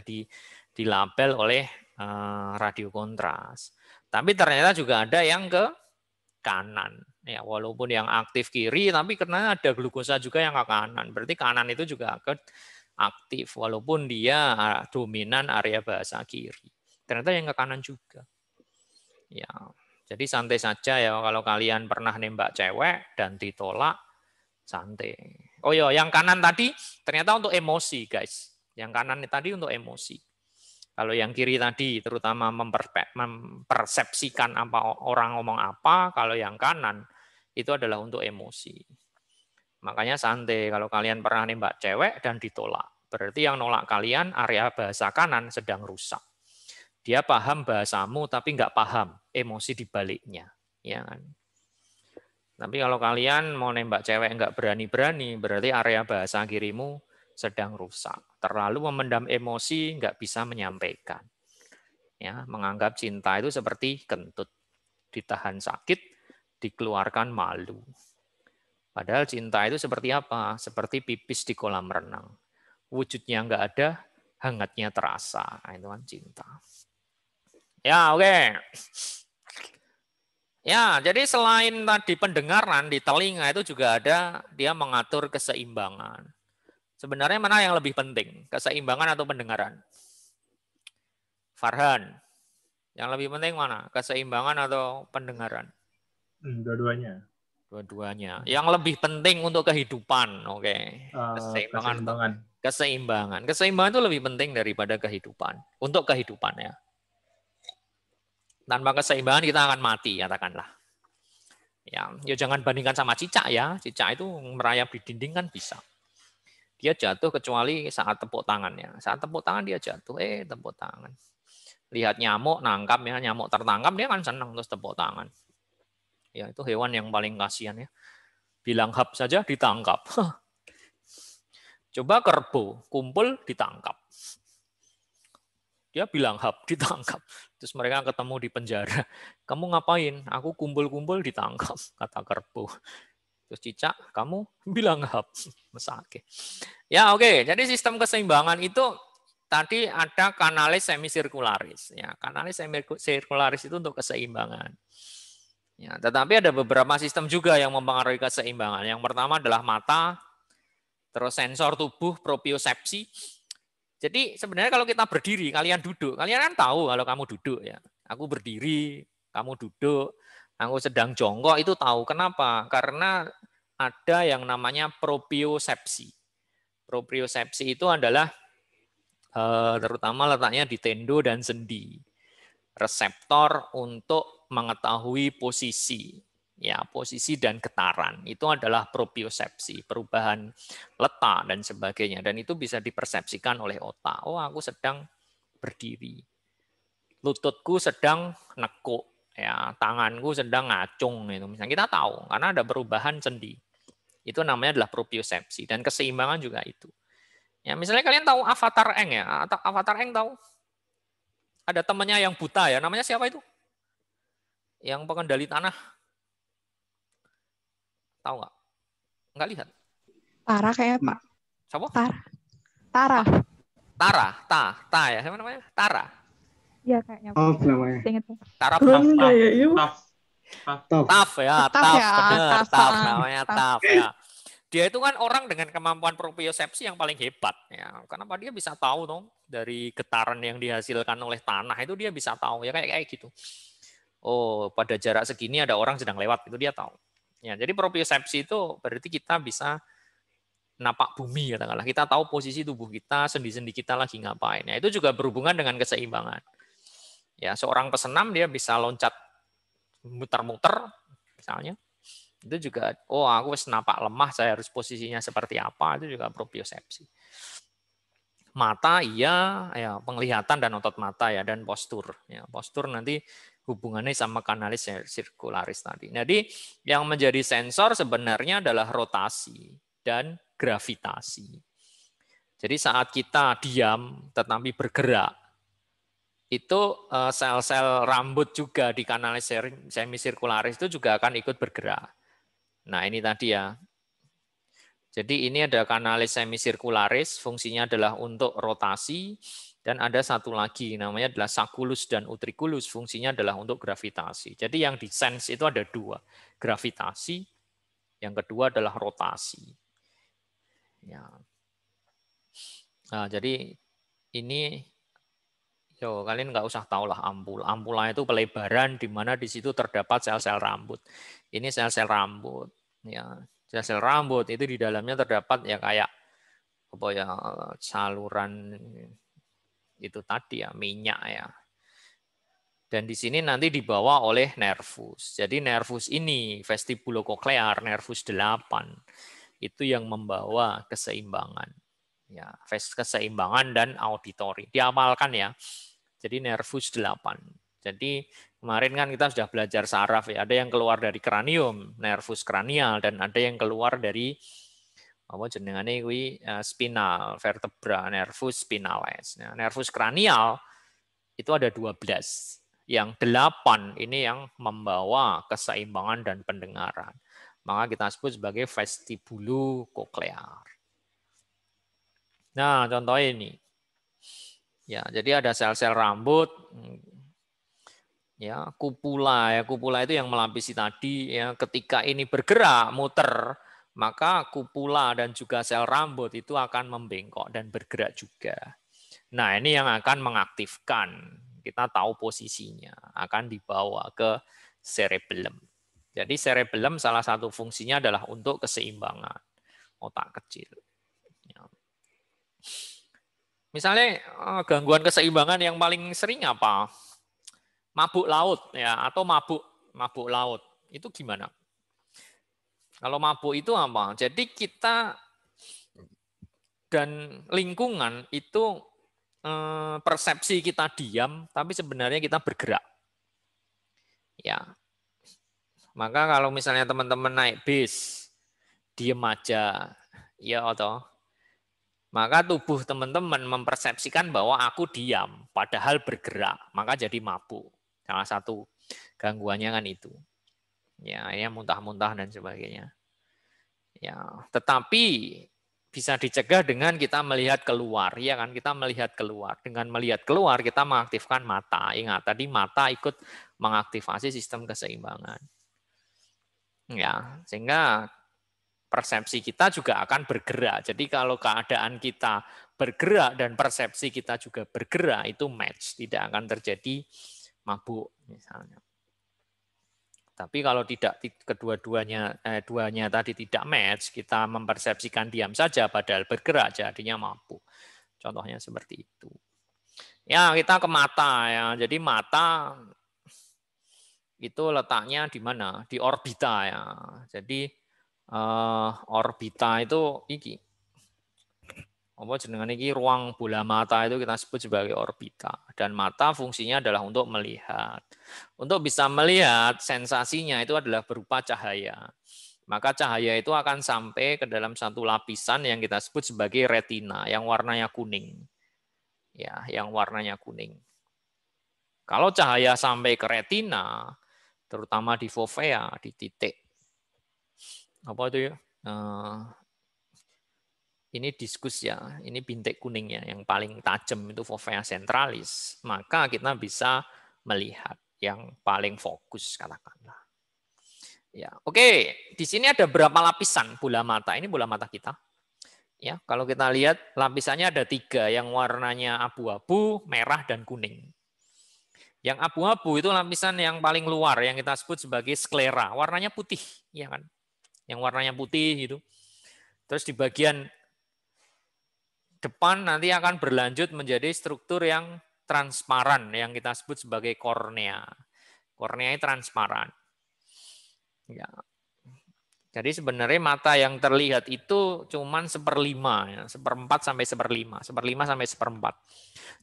dilabel oleh radio kontras. Tapi ternyata juga ada yang ke kanan. Ya, walaupun yang aktif kiri, tapi karena ada glukosa juga yang ke kanan. Berarti kanan itu juga aktif, walaupun dia dominan area bahasa kiri. Ternyata yang ke kanan juga. Ya, jadi santai saja ya kalau kalian pernah nembak cewek dan ditolak, santai. Oh ya, yang kanan tadi ternyata untuk emosi, guys. Yang kanan tadi untuk emosi. Kalau yang kiri tadi terutama mempersepsikan apa orang ngomong apa, kalau yang kanan itu adalah untuk emosi. Makanya santai kalau kalian pernah nembak cewek dan ditolak. Berarti yang nolak kalian area bahasa kanan sedang rusak. Dia paham bahasamu tapi nggak paham emosi di baliknya. Ya kan? Tapi kalau kalian mau nembak cewek nggak berani-berani, berarti area bahasa kirimu sedang rusak. Terlalu memendam emosi, nggak bisa menyampaikan. Ya, menganggap cinta itu seperti kentut. Ditahan sakit, dikeluarkan malu. Padahal cinta itu seperti apa? Seperti pipis di kolam renang. wujudnya nggak ada, hangatnya terasa. Nah, itu kan cinta. Ya, oke. Ya, jadi selain tadi pendengaran di telinga itu juga ada dia mengatur keseimbangan. Sebenarnya mana yang lebih penting, keseimbangan atau pendengaran? Farhan, yang lebih penting mana, keseimbangan atau pendengaran?
Dua-duanya.
Dua-duanya. Yang lebih penting untuk kehidupan, oke. Keseimbangan atau
Keseimbangan.
keseimbangan. Keseimbangan itu lebih penting daripada kehidupan. Untuk kehidupan ya. Tanpa keseimbangan kita akan mati, katakanlah. Ya jangan bandingkan sama cicak ya. Cicak itu merayap di dinding kan bisa. Dia jatuh kecuali saat tepuk tangannya. Saat tepuk tangan dia jatuh, tepuk tangan. Lihat nyamuk nangkap ya, nyamuk tertangkap dia kan senang terus tepuk tangan. Ya itu hewan yang paling kasihan ya. Bilang hap saja ditangkap. Coba kerbau kumpul ditangkap. Dia bilang hap ditangkap. Terus mereka ketemu di penjara. Kamu ngapain? Aku kumpul-kumpul ditangkap, kata kerbau. Terus cicak, kamu bilang hap. Mesake. Ya oke. Jadi sistem keseimbangan itu tadi ada kanalis semisirkularis. Ya, kanalis semisirkularis itu untuk keseimbangan. Ya, tetapi ada beberapa sistem juga yang mempengaruhi keseimbangan. Yang pertama adalah mata, terus sensor tubuh, propriosepsi. Jadi sebenarnya kalau kita berdiri, kalian duduk, kalian kan tahu kalau kamu duduk ya. Aku berdiri, kamu duduk, aku sedang jongkok itu tahu. Kenapa? Karena ada yang namanya propriosepsi. Propriosepsi itu adalah terutama letaknya di tendo dan sendi. Reseptor untuk mengetahui posisi. Ya, posisi dan getaran itu adalah propriosepsi, perubahan letak dan sebagainya, dan itu bisa dipersepsikan oleh otak. Oh, aku sedang berdiri. Lututku sedang nekuk, ya, tanganku sedang ngacung itu. Misalnya kita tahu karena ada perubahan sendi. Itu namanya adalah propriosepsi, dan keseimbangan juga itu. Ya, misalnya kalian tahu Avatar Eng ya? Avatar Eng tahu? Ada temannya yang buta ya, namanya siapa itu? Yang pengendali tanah. Tahu nggak? Nggak lihat.
Tara kayaknya Pak.
Siapa?
Tara.
Ta ya, siapa namanya? Tara.
Iya kayaknya.
Oh, namanya.
Tara Taf ya, benar, Taf namanya Taf ya. Dia itu kan orang dengan kemampuan propriosepsi yang paling hebat ya. Kenapa dia bisa tahu dong dari getaran yang dihasilkan oleh tanah itu dia bisa tahu ya kayak gitu. Oh, pada jarak segini ada orang sedang lewat itu dia tahu. Ya, jadi propriosepsi itu berarti kita bisa napak bumi katakanlah. Kita tahu posisi tubuh kita, sendi-sendi kita lagi ngapain. Ya, itu juga berhubungan dengan keseimbangan. Ya, seorang pesenam dia bisa loncat muter-muter misalnya. Itu juga aku napak lemah, saya harus posisinya seperti apa, itu juga propriosepsi. Mata iya, ya penglihatan dan otot mata ya, dan postur. Ya, postur nanti hubungannya sama kanalis sirkularis tadi. Jadi yang menjadi sensor sebenarnya adalah rotasi dan gravitasi. Jadi saat kita diam tetapi bergerak, itu sel-sel rambut juga di kanalis semisirkularis itu juga akan ikut bergerak. Nah ini tadi ya. Jadi ini ada kanalis semisirkularis, fungsinya adalah untuk rotasi. Dan ada satu lagi, namanya adalah saculus dan utriculus, fungsinya adalah untuk gravitasi. Jadi yang di sense itu ada dua, gravitasi, yang kedua adalah rotasi. Ya. Nah, jadi ini, kalian nggak usah tahu lah ampul. Ampulnya itu pelebaran, di mana di situ terdapat sel-sel rambut. Ini sel-sel rambut. Ya, sel-sel rambut itu di dalamnya terdapat ya kayak apa ya saluran itu tadi ya minyak ya. Dan di sini nanti dibawa oleh nervus. Jadi nervus ini vestibulococlear, nervus 8 itu yang membawa keseimbangan. Ya, keseimbangan dan auditori. Diamalkan ya. Jadi nervus 8. Jadi kemarin kan kita sudah belajar saraf ya. Ada yang keluar dari kranium, nervus kranial, dan ada yang keluar dari apa jenengane kuwi spinal vertebra, nervus spinalis. Nah, nervus kranial itu ada 12. Yang 8 ini yang membawa keseimbangan dan pendengaran. Maka kita sebut sebagai vestibulococlear. Nah, contohnya ini. Ya, jadi ada sel-sel rambut, ya, kupula ya. Kupula itu yang melapisi tadi ya. Ketika ini bergerak, muter, maka kupula dan juga sel rambut itu akan membengkok dan bergerak juga. Nah, ini yang akan mengaktifkan. Kita tahu posisinya, akan dibawa ke cerebellum. Jadi cerebellum salah satu fungsinya adalah untuk keseimbangan otak kecil. Ya. Misalnya gangguan keseimbangan yang paling sering apa? Mabuk laut ya, atau mabuk laut. Itu gimana? Kalau mabuk itu apa? Jadi kita dan lingkungan itu persepsi kita diam, tapi sebenarnya kita bergerak. Ya, maka kalau misalnya teman-teman naik bis, diem aja, ya atau maka tubuh teman-teman mempersepsikan bahwa aku diam, padahal bergerak, maka jadi mabuk. Salah satu gangguannya kan itu. Ya, ya muntah-muntah dan sebagainya. Ya, tetapi bisa dicegah dengan kita melihat keluar, ya kan? Kita melihat keluar. Dengan melihat keluar kita mengaktifkan mata. Ingat tadi mata ikut mengaktifasi sistem keseimbangan. Ya, sehingga persepsi kita juga akan bergerak. Jadi kalau keadaan kita bergerak dan persepsi kita juga bergerak itu match, tidak akan terjadi mabuk misalnya. Tapi kalau tidak kedua-duanya duanya tadi tidak match, kita mempersepsikan diam saja padahal bergerak jadinya mabuk. Contohnya seperti itu. Ya, kita ke mata ya. Jadi mata itu letaknya di mana? Di orbita ya. Jadi orbita itu iki apa jenengan iki ruang bola mata itu kita sebut sebagai orbita, dan mata fungsinya adalah untuk melihat. Untuk bisa melihat sensasinya itu adalah berupa cahaya. Maka cahaya itu akan sampai ke dalam satu lapisan yang kita sebut sebagai retina yang warnanya kuning. Ya, yang warnanya kuning. Kalau cahaya sampai ke retina, terutama di fovea, di titik apa itu ya? Ini diskus ya, ini bintik kuningnya yang paling tajam itu fovea centralis, maka kita bisa melihat yang paling fokus katakanlah. Ya, oke. Di sini ada berapa lapisan bola mata? Ini bola mata kita. Ya, kalau kita lihat lapisannya ada 3, yang warnanya abu-abu, merah dan kuning. Yang abu-abu itu lapisan yang paling luar yang kita sebut sebagai sklera, warnanya putih, ya kan? Yang warnanya putih gitu. Terus di bagian depan nanti akan berlanjut menjadi struktur yang transparan yang kita sebut sebagai kornea. Kornea ini transparan. Ya. Jadi sebenarnya mata yang terlihat itu cuman 1/5, ya, 1/4 sampai 1/5, 1/5 sampai 1/4.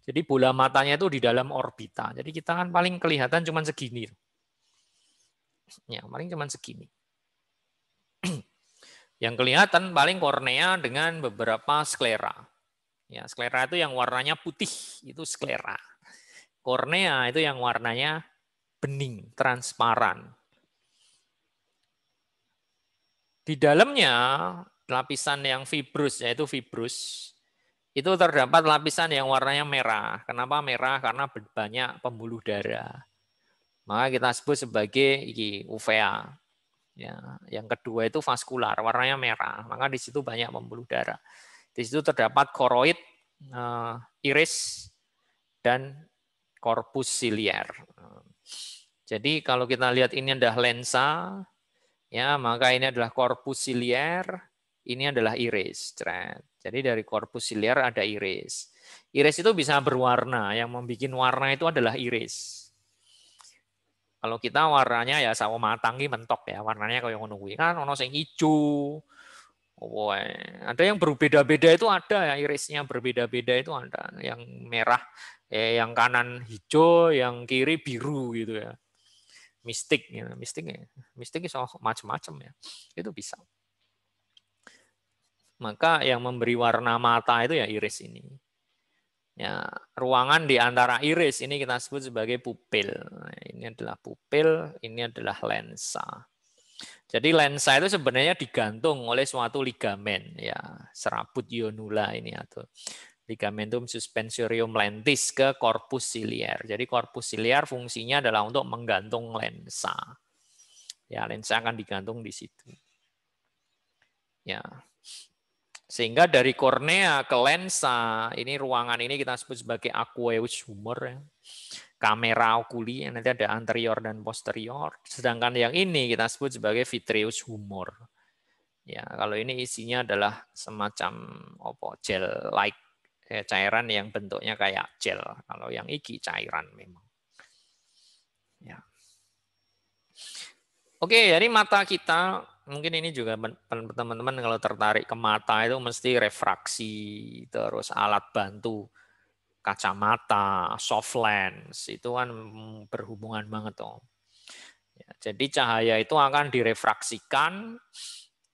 Jadi bola matanya itu di dalam orbita. Jadi kita kan paling kelihatan cuman segini. Ya, paling cuman segini. Yang kelihatan paling kornea dengan beberapa sklera. Ya, sklera itu yang warnanya putih, itu sklera. Kornea itu yang warnanya bening, transparan. Di dalamnya lapisan yang fibrus, yaitu fibrus, itu terdapat lapisan yang warnanya merah. Kenapa merah? Karena banyak pembuluh darah. Maka kita sebut sebagai uvea. Ya, yang kedua itu vaskular, warnanya merah. Maka di situ banyak pembuluh darah. Di situ terdapat koroid, iris, dan korpus silier. Jadi kalau kita lihat ini adalah lensa, ya maka ini adalah korpus silier, ini adalah iris. Jadi dari korpus silier ada iris. Iris itu bisa berwarna, yang membuat warna itu adalah iris. Kalau kita warnanya ya sawo matang ini mentok ya, warnanya kayak ngono kuwi. Kan ono sing ijo. Oh, ada yang berbeda-beda itu ada ya, irisnya berbeda-beda itu ada. Yang merah, yang kanan hijau, yang kiri biru gitu ya. Mistik ya, mistik itu macam-macam ya. Itu bisa. Maka yang memberi warna mata itu ya iris ini. Ya, ruangan di antara iris ini kita sebut sebagai pupil. Nah, ini adalah pupil, ini adalah lensa. Jadi lensa itu sebenarnya digantung oleh suatu ligamen, ya serabut Ionula ini atau ligamentum suspensorium lentis ke corpus ciliar. Jadi corpus ciliar fungsinya adalah untuk menggantung lensa. Ya, lensa akan digantung di situ. Ya. Sehingga dari kornea ke lensa, ini ruangan ini kita sebut sebagai aqueous humor, ya. Kamera okuli, nanti ada anterior dan posterior. Sedangkan yang ini kita sebut sebagai vitreous humor. Ya, kalau ini isinya adalah semacam gel like, cairan yang bentuknya kayak gel. Kalau yang iki cairan memang. Ya. Oke, jadi mata kita mungkin ini juga teman-teman kalau tertarik ke mata itu mesti refraksi, terus alat bantu kacamata, soft lens, itu kan berhubungan banget toh. Ya, jadi cahaya itu akan direfraksikan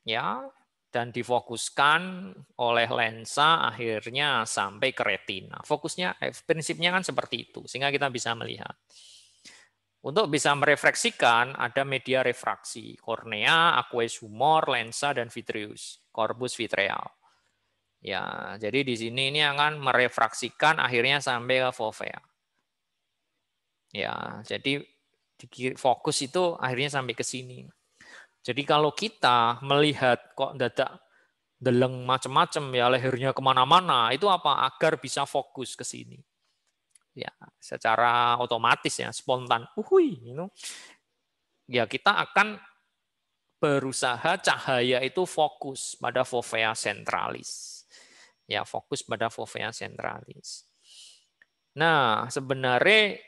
ya dan difokuskan oleh lensa akhirnya sampai ke retina. Fokusnya prinsipnya kan seperti itu sehingga kita bisa melihat. Untuk bisa merefleksikan ada media refraksi, kornea, aqueous humor, lensa dan vitreous, corpus vitreal. Ya, jadi di sini ini akan merefraksikan akhirnya sampai ke fovea. Ya, jadi fokus itu akhirnya sampai ke sini. Jadi kalau kita melihat kok dadak deleng macam-macam ya lehernya kemana-mana, itu apa? Agar bisa fokus ke sini. Ya, secara otomatis ya, spontan. Ya kita akan berusaha cahaya itu fokus pada fovea centralis. Ya, fokus pada fovea centralis. Nah, sebenarnya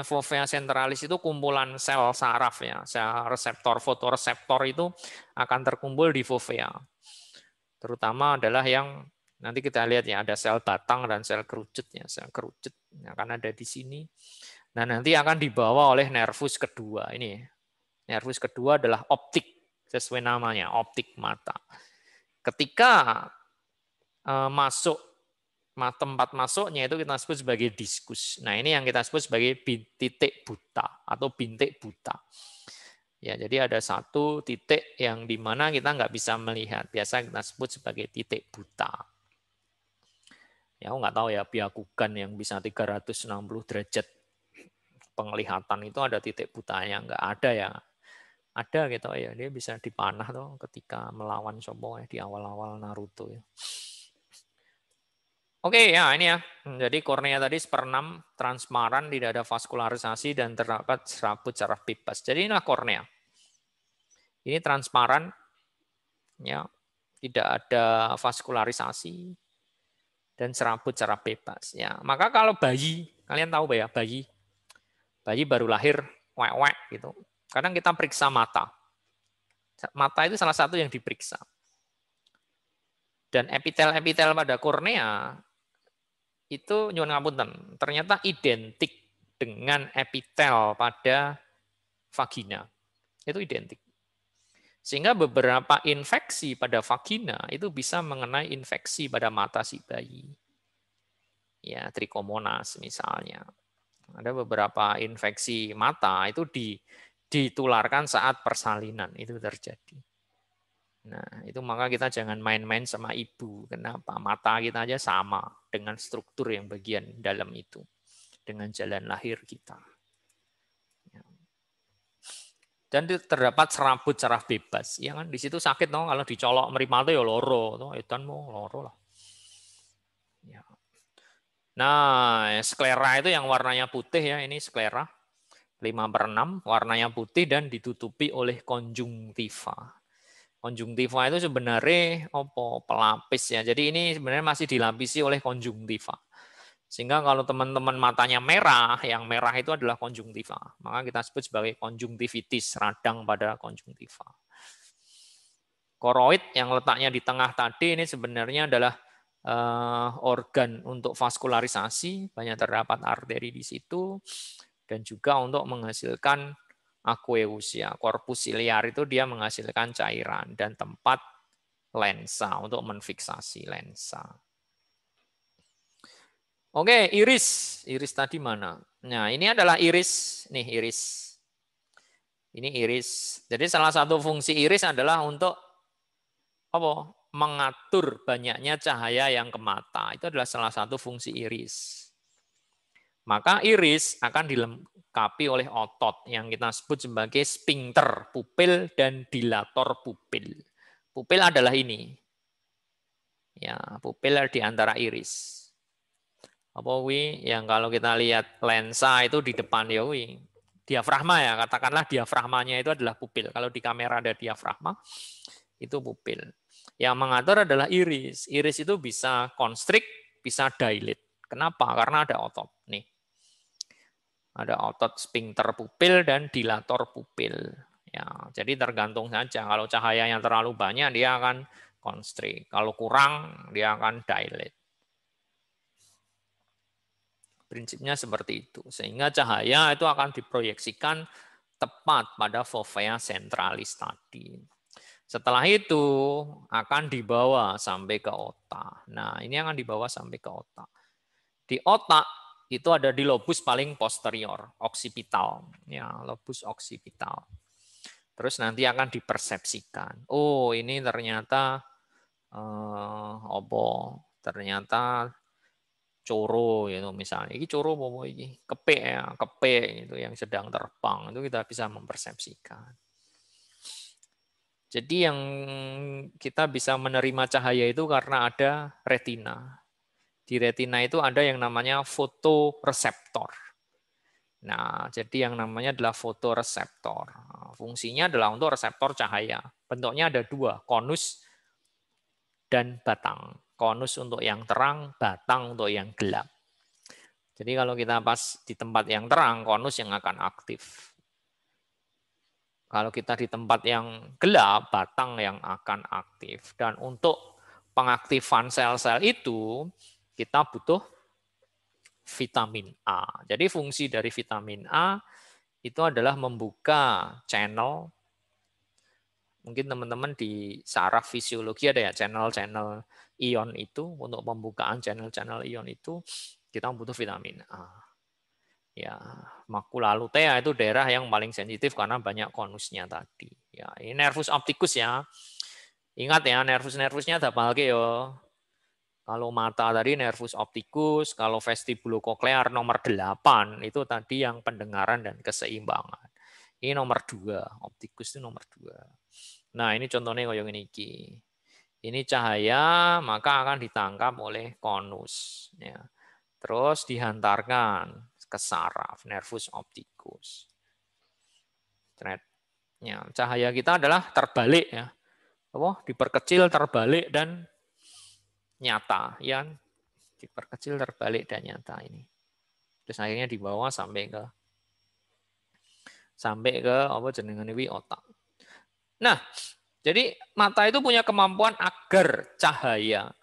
fovea centralis itu kumpulan sel saraf ya, sel reseptor fotoreseptor itu akan terkumpul di fovea. Terutama adalah yang nanti kita lihat ya, ada sel batang dan sel kerucut ya, sel kerucut akan ada di sini. Nah, nanti akan dibawa oleh nervus kedua ini. Nervus kedua adalah optik, sesuai namanya, optik mata. Ketika masuk tempat masuknya itu kita sebut sebagai diskus. Nah, ini yang kita sebut sebagai titik buta atau bintik buta. Ya, jadi ada satu titik yang di mana kita nggak bisa melihat. Biasa kita sebut sebagai titik buta. Ya, aku nggak tahu ya, biakukan yang bisa 360 derajat penglihatan itu ada titik butanya, nggak ada ya. Ada gitu ya, dia bisa dipanah tuh ketika melawan Sopo ya di awal-awal Naruto ya. Oke ya ini ya. Jadi kornea tadi seperenam transparan, tidak ada vaskularisasi dan terdapat serabut saraf bebas. Jadi inilah kornea. Ini transparan ya, tidak ada vaskularisasi dan serabut saraf bebas ya. Maka kalau bayi, kalian tahu ya, bayi baru lahir wek-wek gitu. Kadang kita periksa mata. Mata itu salah satu yang diperiksa. Dan epitel-epitel pada kornea itu nyuwun ngapunten, ternyata identik dengan epitel pada vagina. Itu identik. Sehingga beberapa infeksi pada vagina itu bisa mengenai infeksi pada mata si bayi. Ya, trikomonas misalnya. Ada beberapa infeksi mata itu ditularkan saat persalinan, itu terjadi. Nah, itu maka kita jangan main-main sama ibu. Kenapa? Mata kita aja sama dengan struktur yang bagian dalam itu. Dengan jalan lahir kita. Dan terdapat serabut saraf bebas. Ya kan? Di situ sakit no? Kalau dicolok mripate ya loro. No? Edan mau loro lah. Ya. Nah, sklera itu yang warnanya putih ya. Ini sklera. 5/6, warnanya putih dan ditutupi oleh konjungtiva. Konjungtiva itu sebenarnya pelapis ya. Jadi ini sebenarnya masih dilapisi oleh konjungtiva. Sehingga kalau teman-teman matanya merah, yang merah itu adalah konjungtiva. Maka kita sebut sebagai konjungtivitis, radang pada konjungtiva. Koroid yang letaknya di tengah tadi ini sebenarnya adalah organ untuk vaskularisasi, banyak terdapat arteri di situ, dan juga untuk menghasilkan aqueous ya, corpus ciliar itu dia menghasilkan cairan dan tempat lensa untuk menfiksasi lensa. Oke, iris. Iris tadi mana? Nah, ini adalah iris. Nih, iris. Ini iris. Jadi salah satu fungsi iris adalah untuk apa? Mengatur banyaknya cahaya yang ke mata. Itu adalah salah satu fungsi iris. Maka iris akan dilengkapi oleh otot yang kita sebut sebagai sphincter pupil dan dilator pupil. Pupil adalah ini. Ya, pupil di antara iris. Apa wi yang kalau kita lihat lensa itu di depan ya wi. Diafragma ya, katakanlah diafragmanya itu adalah pupil. Kalau di kamera ada diafragma, itu pupil. Yang mengatur adalah iris. Iris itu bisa constrict, bisa dilate. Kenapa? Karena ada otot. Nih. Ada otot sphincter pupil dan dilator pupil. Ya, jadi tergantung saja. Kalau cahaya yang terlalu banyak, dia akan constrict. Kalau kurang, dia akan dilate. Prinsipnya seperti itu. Sehingga cahaya itu akan diproyeksikan tepat pada fovea centralis tadi. Setelah itu akan dibawa sampai ke otak. Nah, ini akan dibawa sampai ke otak. Di otak itu ada di lobus paling posterior, occipital. Ya, lobus occipital. Terus nanti akan dipersepsikan. Oh, ini ternyata ternyata coro gitu misalnya. Ini coro apa ini? Kepek ya, kepek itu yang sedang terbang. Itu kita bisa mempersepsikan. Jadi yang kita bisa menerima cahaya itu karena ada retina. Di retina itu ada yang namanya fotoreseptor. Nah, jadi yang namanya adalah fotoreseptor. Fungsinya adalah untuk reseptor cahaya. Bentuknya ada dua, konus dan batang. Konus untuk yang terang, batang untuk yang gelap. Jadi kalau kita pas di tempat yang terang, konus yang akan aktif. Kalau kita di tempat yang gelap, batang yang akan aktif. Dan untuk pengaktifan sel-sel itu, kita butuh vitamin A. Jadi fungsi dari vitamin A itu adalah membuka channel. Mungkin teman-teman di saraf fisiologi ada ya channel-channel ion itu. Untuk pembukaan channel-channel ion itu kita butuh vitamin A. Ya, makula lutea itu daerah yang paling sensitif karena banyak konusnya tadi. Ya, ini nervus opticus ya. Ingat ya, nervus-nervusnya ada apa lagi yo. Kalau mata tadi nervus opticus, kalau vestibulokoklear nomor 8 itu tadi yang pendengaran dan keseimbangan. Ini nomor 2, opticus itu nomor 2. Nah, ini contohnya kayak ini. Ini cahaya maka akan ditangkap oleh konus ya. Terus dihantarkan ke saraf nervus opticus. Ya, cahaya kita adalah terbalik ya. Diperkecil, terbalik dan nyata ya. Diperkecil, terbalik dan nyata ini. Terus akhirnya dibawa sampai ke apa jenengan ini otak. Nah, jadi mata itu punya kemampuan agar cahaya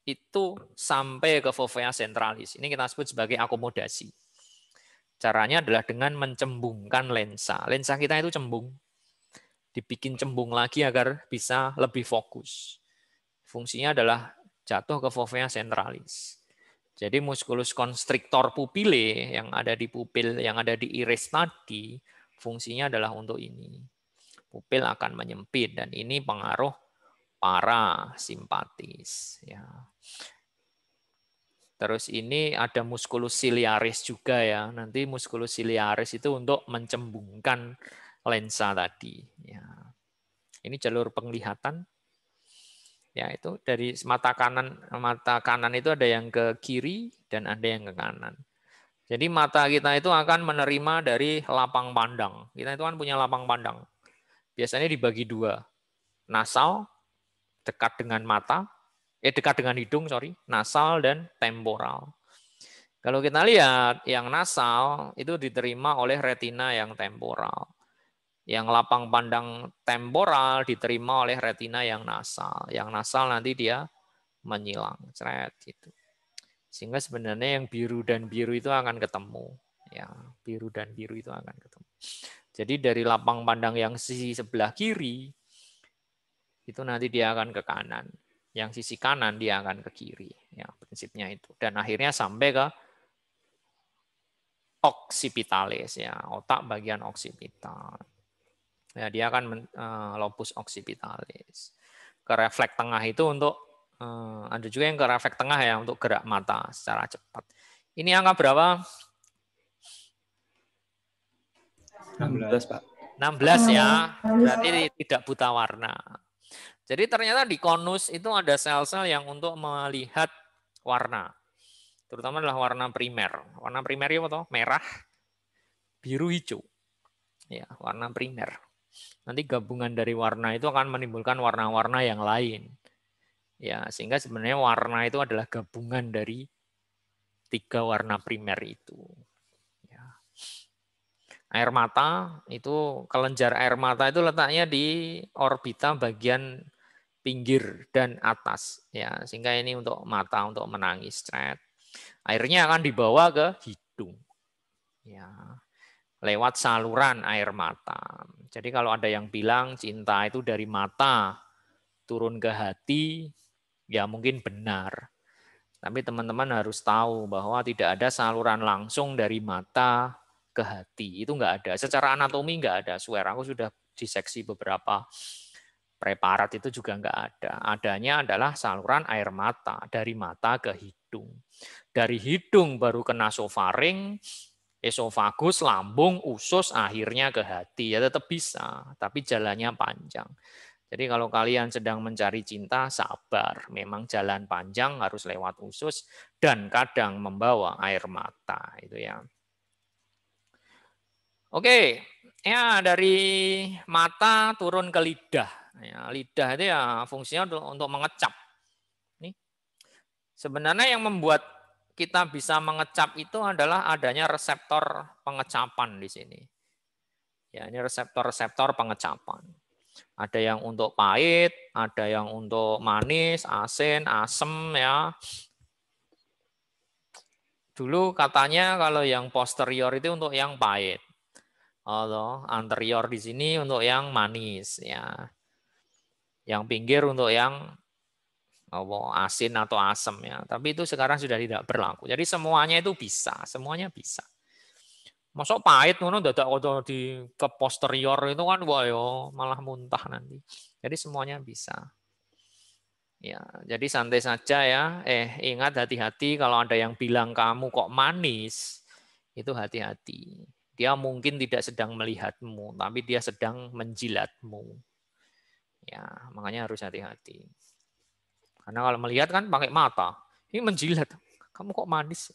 itu sampai ke fovea centralis. Ini kita sebut sebagai akomodasi. Caranya adalah dengan mencembungkan lensa. Lensa kita itu cembung. Dibikin cembung lagi agar bisa lebih fokus. Fungsinya adalah jatuh ke fovea centralis. Jadi musculus constrictor pupile yang ada di pupil, yang ada di iris tadi, fungsinya adalah untuk ini. Pupil akan menyempit dan ini pengaruh parasimpatis. Ya. Terus ini ada musculus ciliaris juga ya. Nanti musculus ciliaris itu untuk mencembungkan lensa tadi. Ya. Ini jalur penglihatan. Ya, itu dari mata kanan itu ada yang ke kiri dan ada yang ke kanan. Jadi mata kita itu akan menerima dari lapang pandang. Kita itu kan punya lapang pandang. Biasanya dibagi dua. Nasal dekat dengan mata, dekat dengan hidung, nasal dan temporal. Kalau kita lihat yang nasal itu diterima oleh retina yang temporal. Yang lapang pandang temporal diterima oleh retina yang nasal. Yang nasal nanti dia menyilang, gitu. Sehingga sebenarnya yang biru dan biru itu akan ketemu. Ya, biru dan biru itu akan ketemu. Jadi dari lapang pandang yang sisi sebelah kiri itu nanti dia akan ke kanan. Yang sisi kanan dia akan ke kiri. Ya, prinsipnya itu. Dan akhirnya sampai ke occipitalis ya, otak bagian occipital. Ya, dia akan lobus occipitalis. Ke refleks tengah itu untuk ada juga yang ke refleks tengah ya untuk gerak mata secara cepat. Ini angka berapa?
16, Pak.
16 ya. Berarti tidak buta warna. Jadi ternyata di konus itu ada sel-sel yang untuk melihat warna. Terutama adalah warna primer. Warna primer itu apa? Merah, biru, hijau. Ya, warna primer. Nanti gabungan dari warna itu akan menimbulkan warna-warna yang lain. Ya, sehingga sebenarnya warna itu adalah gabungan dari 3 warna primer itu. Ya. Air mata itu, kelenjar air mata itu letaknya di orbita bagian pinggir dan atas. Ya, sehingga ini untuk mata untuk menangis. Airnya akan dibawa ke hidung. Ya. Lewat saluran air mata. Jadi kalau ada yang bilang cinta itu dari mata turun ke hati, ya mungkin benar. Tapi teman-teman harus tahu bahwa tidak ada saluran langsung dari mata ke hati. Itu enggak ada. Secara anatomi enggak ada. Swear, aku sudah diseksi beberapa preparat itu juga enggak ada. Adanya adalah saluran air mata dari mata ke hidung. Dari hidung baru ke nasofaring, esofagus, lambung, usus, akhirnya ke hati. Ya tetap bisa, tapi jalannya panjang. Jadi kalau kalian sedang mencari cinta, sabar. Memang jalan panjang harus lewat usus dan kadang membawa air mata. Itu ya. Oke, ya dari mata turun ke lidah. Ya, lidah itu ya fungsinya untuk mengecap. Nih, sebenarnya yang membuat kita bisa mengecap itu adalah adanya reseptor pengecapan di sini. Ya, ini reseptor-reseptor pengecapan. Ada yang untuk pahit, ada yang untuk manis, asin, asem ya. Dulu katanya kalau yang posterior itu untuk yang pahit. Kalau anterior di sini untuk yang manis ya. Yang pinggir untuk yang asin atau asem ya. Tapi itu sekarang sudah tidak berlaku. Jadi semuanya itu bisa, semuanya bisa. Masuk pahit ngono dadak di ke posterior itu kan wah yo malah muntah nanti. Jadi semuanya bisa. Ya, jadi santai saja ya. Ingat hati-hati kalau ada yang bilang kamu kok manis, itu hati-hati. Dia mungkin tidak sedang melihatmu, tapi dia sedang menjilatmu. Ya, makanya harus hati-hati. Karena kalau melihat kan pakai mata, ini menjilat. Kamu kok manis?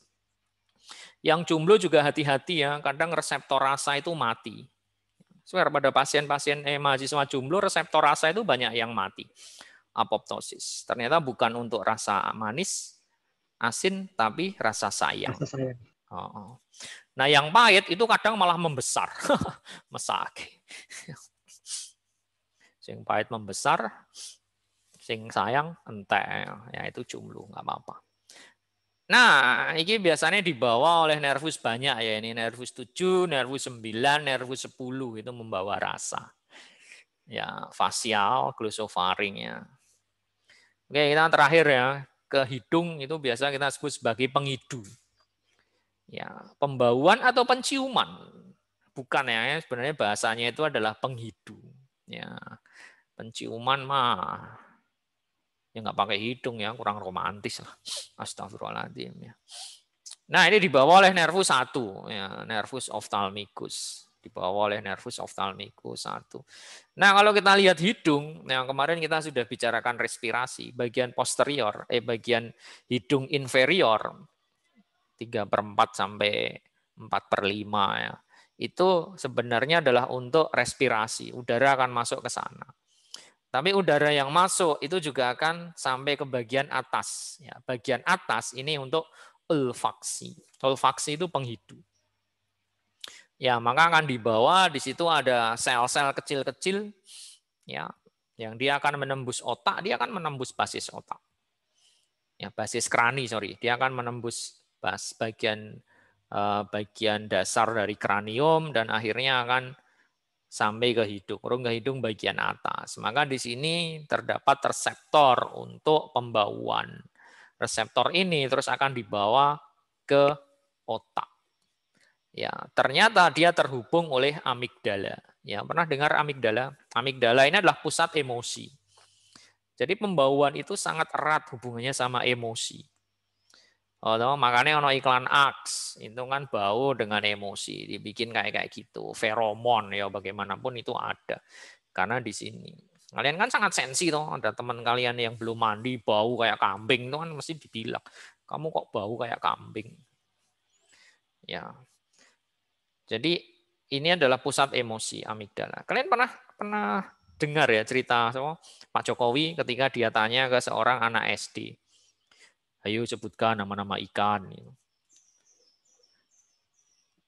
Yang jomblo juga hati-hati ya, kadang reseptor rasa itu mati. Swear pada pasien-pasien mahasiswa jomblo reseptor rasa itu banyak yang mati. Apoptosis. Ternyata bukan untuk rasa manis, asin, tapi rasa sayang.
Rasa sayang.
Nah yang pahit itu kadang malah membesar. Mesake. Sing pahit membesar, sing sayang entek. Ya itu jomblo, nggak apa-apa. Nah, ini biasanya dibawa oleh nervus banyak ya. Ini nervus 7, nervus 9, nervus 10 itu membawa rasa. Ya, fasial, glosofaring ya. Oke, kita terakhir ya. Ke hidung itu biasa kita sebut sebagai penghidu. Ya, pembauan atau penciuman. Bukan ya, sebenarnya bahasanya itu adalah penghidu. Ya, penciuman mah ya nggak pakai hidung ya, kurang romantis lah. Astagfirullahaladzim ya. Nah, ini dibawa oleh nervus 1, ya, nervus ophthalmicus. Dibawa oleh nervus ophthalmicus 1. Nah, kalau kita lihat hidung, yang kemarin kita sudah bicarakan respirasi, bagian posterior, bagian hidung inferior, 3/4 sampai 4/5 ya. Itu sebenarnya adalah untuk respirasi, udara akan masuk ke sana. Tapi udara yang masuk itu juga akan sampai ke bagian atas. Ya, bagian atas ini untuk olfaksi. Olfaksi itu penghidu. Ya, maka akan dibawa di situ ada sel-sel kecil-kecil ya, yang dia akan menembus otak, dia akan menembus basis otak. Ya, basis krani, sorry. Dia akan menembus bagian dasar dari kranium dan akhirnya akan sampai ke hidung, urung ke hidung bagian atas. Maka di sini terdapat reseptor untuk pembauan. Reseptor ini terus akan dibawa ke otak. Ya, ternyata dia terhubung oleh amigdala. Ya, pernah dengar amigdala? Amigdala ini adalah pusat emosi. Jadi pembauan itu sangat erat hubungannya sama emosi. Oh, makanya ono iklan Axe itu kan bau dengan emosi, dibikin kayak gitu, feromon ya bagaimanapun itu ada. Karena di sini kalian kan sangat sensi toh, ada teman kalian yang belum mandi bau kayak kambing itu kan mesti dibilang, kamu kok bau kayak kambing. Ya. Jadi ini adalah pusat emosi amigdala. Kalian pernah dengar ya cerita so, Pak Jokowi ketika dia tanya ke seorang anak SD, ayo sebutkan nama-nama ikan.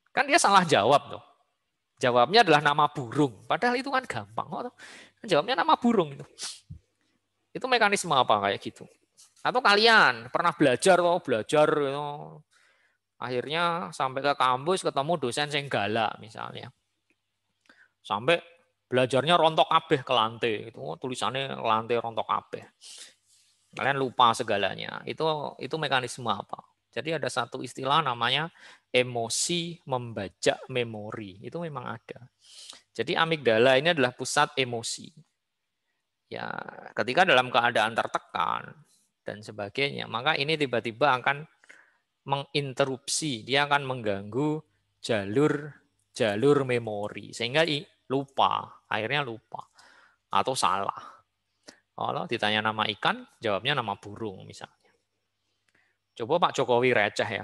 Kan dia salah jawab tuh. Jawabnya adalah nama burung. Padahal itu kan gampang. Jawabnya nama burung itu. Itu mekanisme apa kayak gitu? Atau kalian pernah belajar akhirnya sampai ke kampus ketemu dosen yang galak misalnya. Sampai belajarnya rontok kabeh ke lantai. Itu tulisannya lantai rontok kabeh. Kalian lupa segalanya. Itu mekanisme apa? Jadi ada satu istilah namanya emosi membajak memori. Itu memang ada. Jadi amigdala ini adalah pusat emosi. Ya, ketika dalam keadaan tertekan dan sebagainya, maka ini tiba-tiba akan menginterupsi, dia akan mengganggu jalur memori sehingga lupa, akhirnya lupa atau salah. Kalau ditanya nama ikan, jawabnya nama burung misalnya. Coba Pak Jokowi receh ya.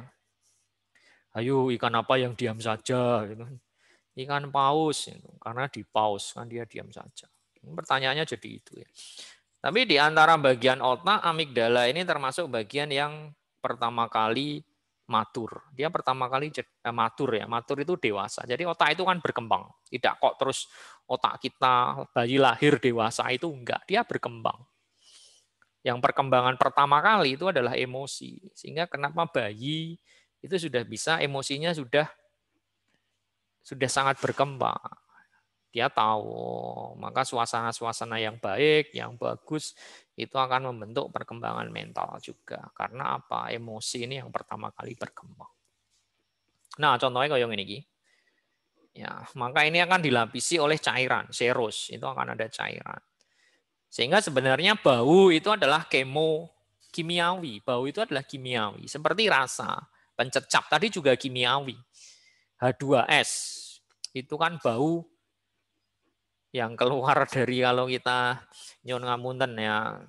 Ayo ikan apa yang diam saja gitu. Ikan paus gitu. Karena di paus kan dia diam saja. Pertanyaannya jadi itu ya. Tapi di antara bagian otak amigdala ini termasuk bagian yang pertama kali matur. Dia pertama kali matur ya. Matur itu dewasa. Jadi otak itu kan berkembang. Tidak kok terus otak kita bayi lahir dewasa itu enggak. Dia berkembang. Yang perkembangan pertama kali itu adalah emosi. Sehingga kenapa bayi itu sudah bisa emosinya sudah sangat berkembang. Dia tahu, maka suasana-suasana yang baik, yang bagus, itu akan membentuk perkembangan mental juga. Karena apa? Emosi ini yang pertama kali berkembang. Nah, contohnya kayak ini. Ya, maka ini akan dilapisi oleh cairan, serus. Itu akan ada cairan. Sehingga sebenarnya bau itu adalah kimiawi. Bau itu adalah kimiawi. Seperti rasa, pencecap tadi juga kimiawi. H2S, itu kan bau yang keluar dari kalau kita nyon ngamunten ya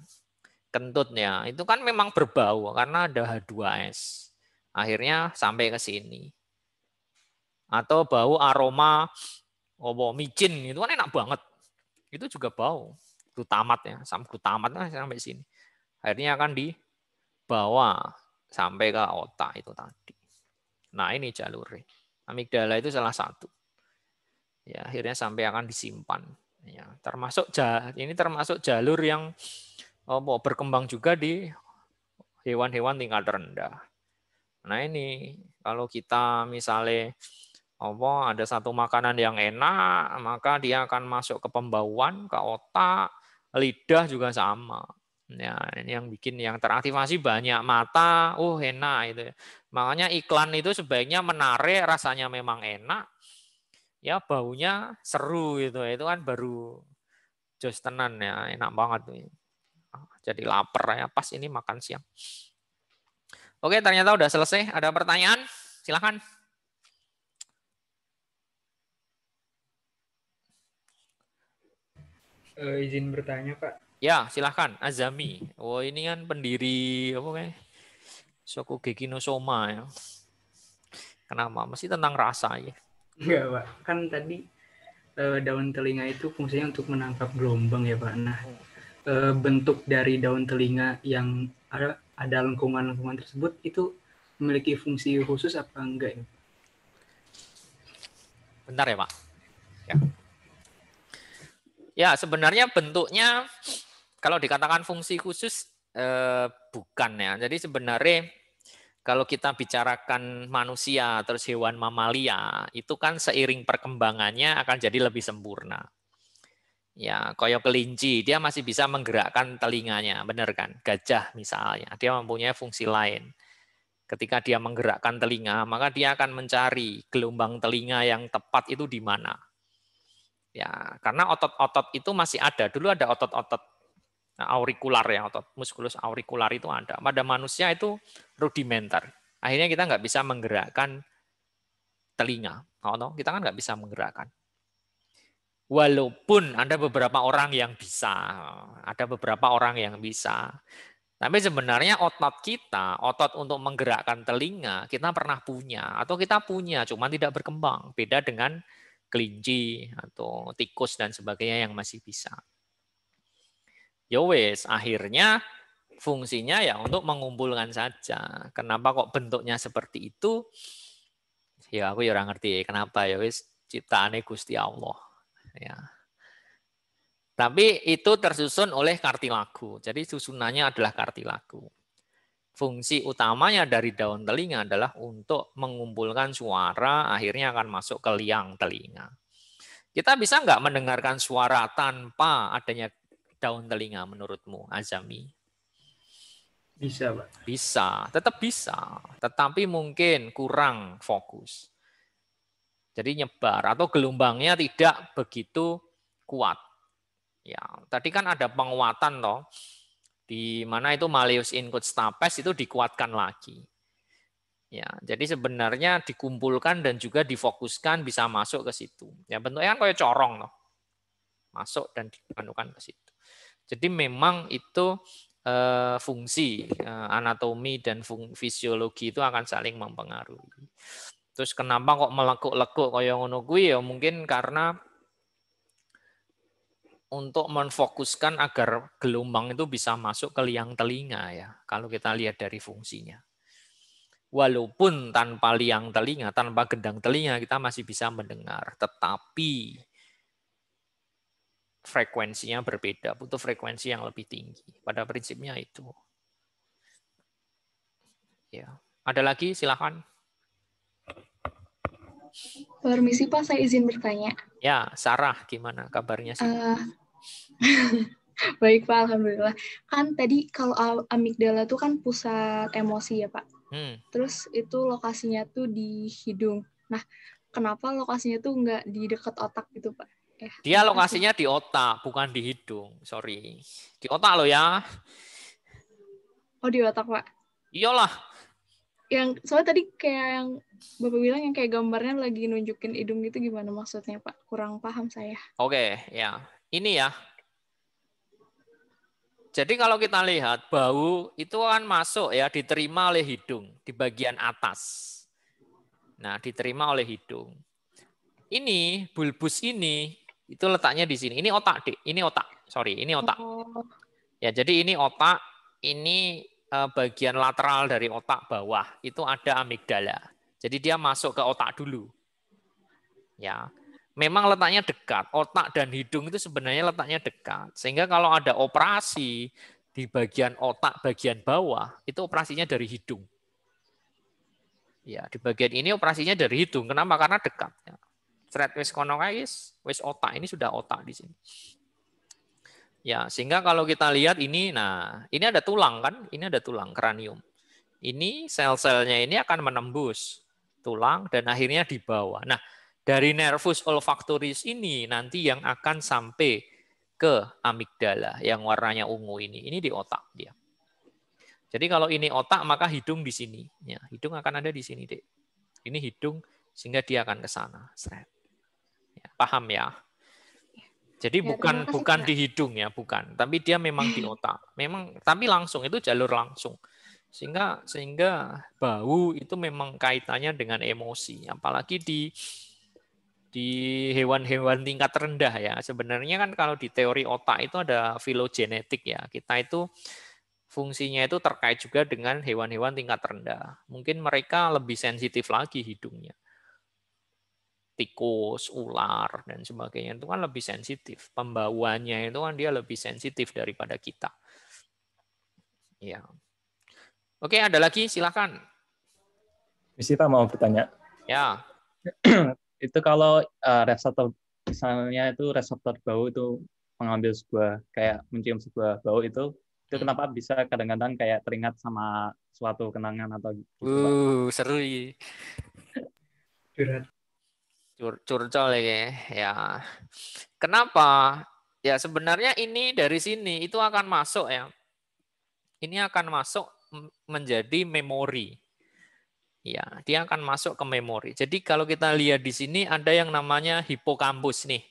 kentut ya itu kan memang berbau karena ada H2S akhirnya sampai ke sini atau bau aroma micin itu kan enak banget itu juga bau glutamat ya glutamat sampai sini akhirnya akan dibawa sampai ke otak itu tadi. Nah ini jalurnya amigdala itu salah satu. Ya, akhirnya sampai akan disimpan. Ya, ini termasuk jalur yang berkembang juga di hewan-hewan tingkat rendah. Nah ini kalau kita misalnya ada satu makanan yang enak, maka dia akan masuk ke pembauan, ke otak, lidah juga sama. Ya, ini yang bikin yang teraktivasi banyak mata, enak itu. Makanya iklan itu sebaiknya menarik, rasanya memang enak. Ya baunya seru gitu itu kan baru jos tenan ya enak banget tuh jadi lapar ya pas ini makan siang. Oke ternyata udah selesai, ada pertanyaan silakan.
Izin bertanya Pak.
Ya silakan Azami. Ini kan pendiri apa kayak Shokugeki no Soma ya. Kenapa mesti tentang rasa ya?
Enggak Pak, kan tadi daun telinga itu fungsinya untuk menangkap gelombang ya Pak. Nah, bentuk dari daun telinga yang ada lengkungan-lengkungan tersebut itu memiliki fungsi khusus apa enggak ya?
Bentar ya Pak. Ya sebenarnya bentuknya kalau dikatakan fungsi khusus bukan ya. Jadi sebenarnya kalau kita bicarakan manusia terus hewan mamalia itu kan seiring perkembangannya akan jadi lebih sempurna. Ya, koyo kelinci dia masih bisa menggerakkan telinganya, benar kan? Gajah misalnya, dia mempunyai fungsi lain. Ketika dia menggerakkan telinga, maka dia akan mencari gelombang telinga yang tepat itu di mana. Ya, karena otot-otot itu masih ada. Dulu ada otot-otot aurikular ya, otot muskulus aurikular itu ada. Pada manusia itu rudimenter. Akhirnya kita nggak bisa menggerakkan telinga. Kita kan nggak bisa menggerakkan. Walaupun ada beberapa orang yang bisa, ada beberapa orang yang bisa. Tapi sebenarnya otot kita, otot untuk menggerakkan telinga, kita pernah punya atau kita punya, cuma tidak berkembang. Beda dengan kelinci atau tikus dan sebagainya yang masih bisa. Yowes, akhirnya fungsinya ya untuk mengumpulkan saja. Kenapa kok bentuknya seperti itu? Ya aku ya ora ngerti kenapa ya wis ciptaane Gusti Allah. Ya. Tapi itu tersusun oleh kartilagu. Jadi susunannya adalah kartilagu. Fungsi utamanya dari daun telinga adalah untuk mengumpulkan suara, akhirnya akan masuk ke liang telinga. Kita bisa nggak mendengarkan suara tanpa adanya daun telinga menurutmu, Azami?
Bisa, Pak.
Bisa, tetap bisa. Tetapi mungkin kurang fokus. Jadi nyebar atau gelombangnya tidak begitu kuat. Ya, tadi kan ada penguatan toh. Di mana itu Malleus incud stapes itu dikuatkan lagi. Ya, jadi sebenarnya dikumpulkan dan juga difokuskan bisa masuk ke situ. Ya bentuknya kan kayak corong toh. Masuk dan dianukan ke situ. Jadi memang itu fungsi anatomi dan fisiologi itu akan saling mempengaruhi. Terus kenapa kok melekuk-lekuk kayak ngono kuwi ya mungkin karena untuk menfokuskan agar gelombang itu bisa masuk ke liang telinga ya, kalau kita lihat dari fungsinya. Walaupun tanpa liang telinga, tanpa gendang telinga kita masih bisa mendengar, tetapi frekuensinya berbeda, butuh frekuensi yang lebih tinggi. Pada prinsipnya itu. Ya. Ada lagi silakan.
Permisi Pak, saya izin bertanya.
Ya, Sarah gimana kabarnya sih?
Baik Pak, Alhamdulillah. Kan tadi kalau amigdala itu kan pusat emosi ya Pak. Terus itu lokasinya tuh di hidung. Nah, kenapa lokasinya tuh nggak di dekat otak gitu Pak? Ya,
dia lokasinya di otak, bukan di hidung. Sorry. Di otak loh ya.
Oh, di otak Pak?
Iyalah.
Yang soalnya tadi kayak yang Bapak bilang yang kayak gambarnya lagi nunjukin hidung gitu, gimana maksudnya Pak? Kurang paham saya.
Oke, ya. Ini ya. Jadi kalau kita lihat bau itu kan masuk ya, diterima oleh hidung di bagian atas. Nah, diterima oleh hidung. Ini bulbus ini itu letaknya di sini. Ini otak, Dik. Ini otak. Sorry, ini otak. Ya, jadi ini otak, ini bagian lateral dari otak bawah. Itu ada amigdala. Jadi dia masuk ke otak dulu. Ya. Memang letaknya dekat, otak dan hidung itu sebenarnya letaknya dekat. Sehingga kalau ada operasi di bagian otak bagian bawah, itu operasinya dari hidung. Ya, di bagian ini operasinya dari hidung. Kenapa? Karena dekat. Ya. Sret wis kono wis otak, ini sudah otak di sini. Ya, sehingga kalau kita lihat ini, nah ini ada tulang kan, ini ada tulang kranium. Ini sel-selnya ini akan menembus tulang dan akhirnya di bawah. Nah, dari nervus olfactoris ini nanti yang akan sampai ke amigdala yang warnanya ungu ini di otak dia. Jadi kalau ini otak maka hidung di sini. Ya, hidung akan ada di sini, Dek. Ini hidung sehingga dia akan ke sana. Ya, paham ya? Jadi
Ya,
bukan di hidung ya, bukan. Tapi dia memang di otak. Memang tapi langsung itu jalur langsung. Sehingga bau itu memang kaitannya dengan emosi, apalagi di hewan-hewan tingkat rendah ya. Sebenarnya kan kalau di teori otak itu ada filogenetik ya. Kita itu fungsinya itu terkait juga dengan hewan-hewan tingkat rendah. Mungkin mereka lebih sensitif lagi hidungnya. Tikus, ular, dan sebagainya itu kan lebih sensitif. Pembauannya itu kan dia lebih sensitif daripada kita. Ya. Oke, ada lagi? Silakan.
Misi Pak mau bertanya.
Ya.
Itu kalau reseptor misalnya itu reseptor bau itu mengambil sebuah kayak mencium sebuah bau itu kenapa bisa kadang-kadang kayak teringat sama suatu kenangan atau gitu Pak?
Seru.
Curhat.
Curcol ya. Kenapa? Ya sebenarnya ini dari sini itu akan masuk ya. Ini akan masuk menjadi memori. Ya, dia akan masuk ke memori. Jadi kalau kita lihat di sini ada yang namanya hipokampus nih.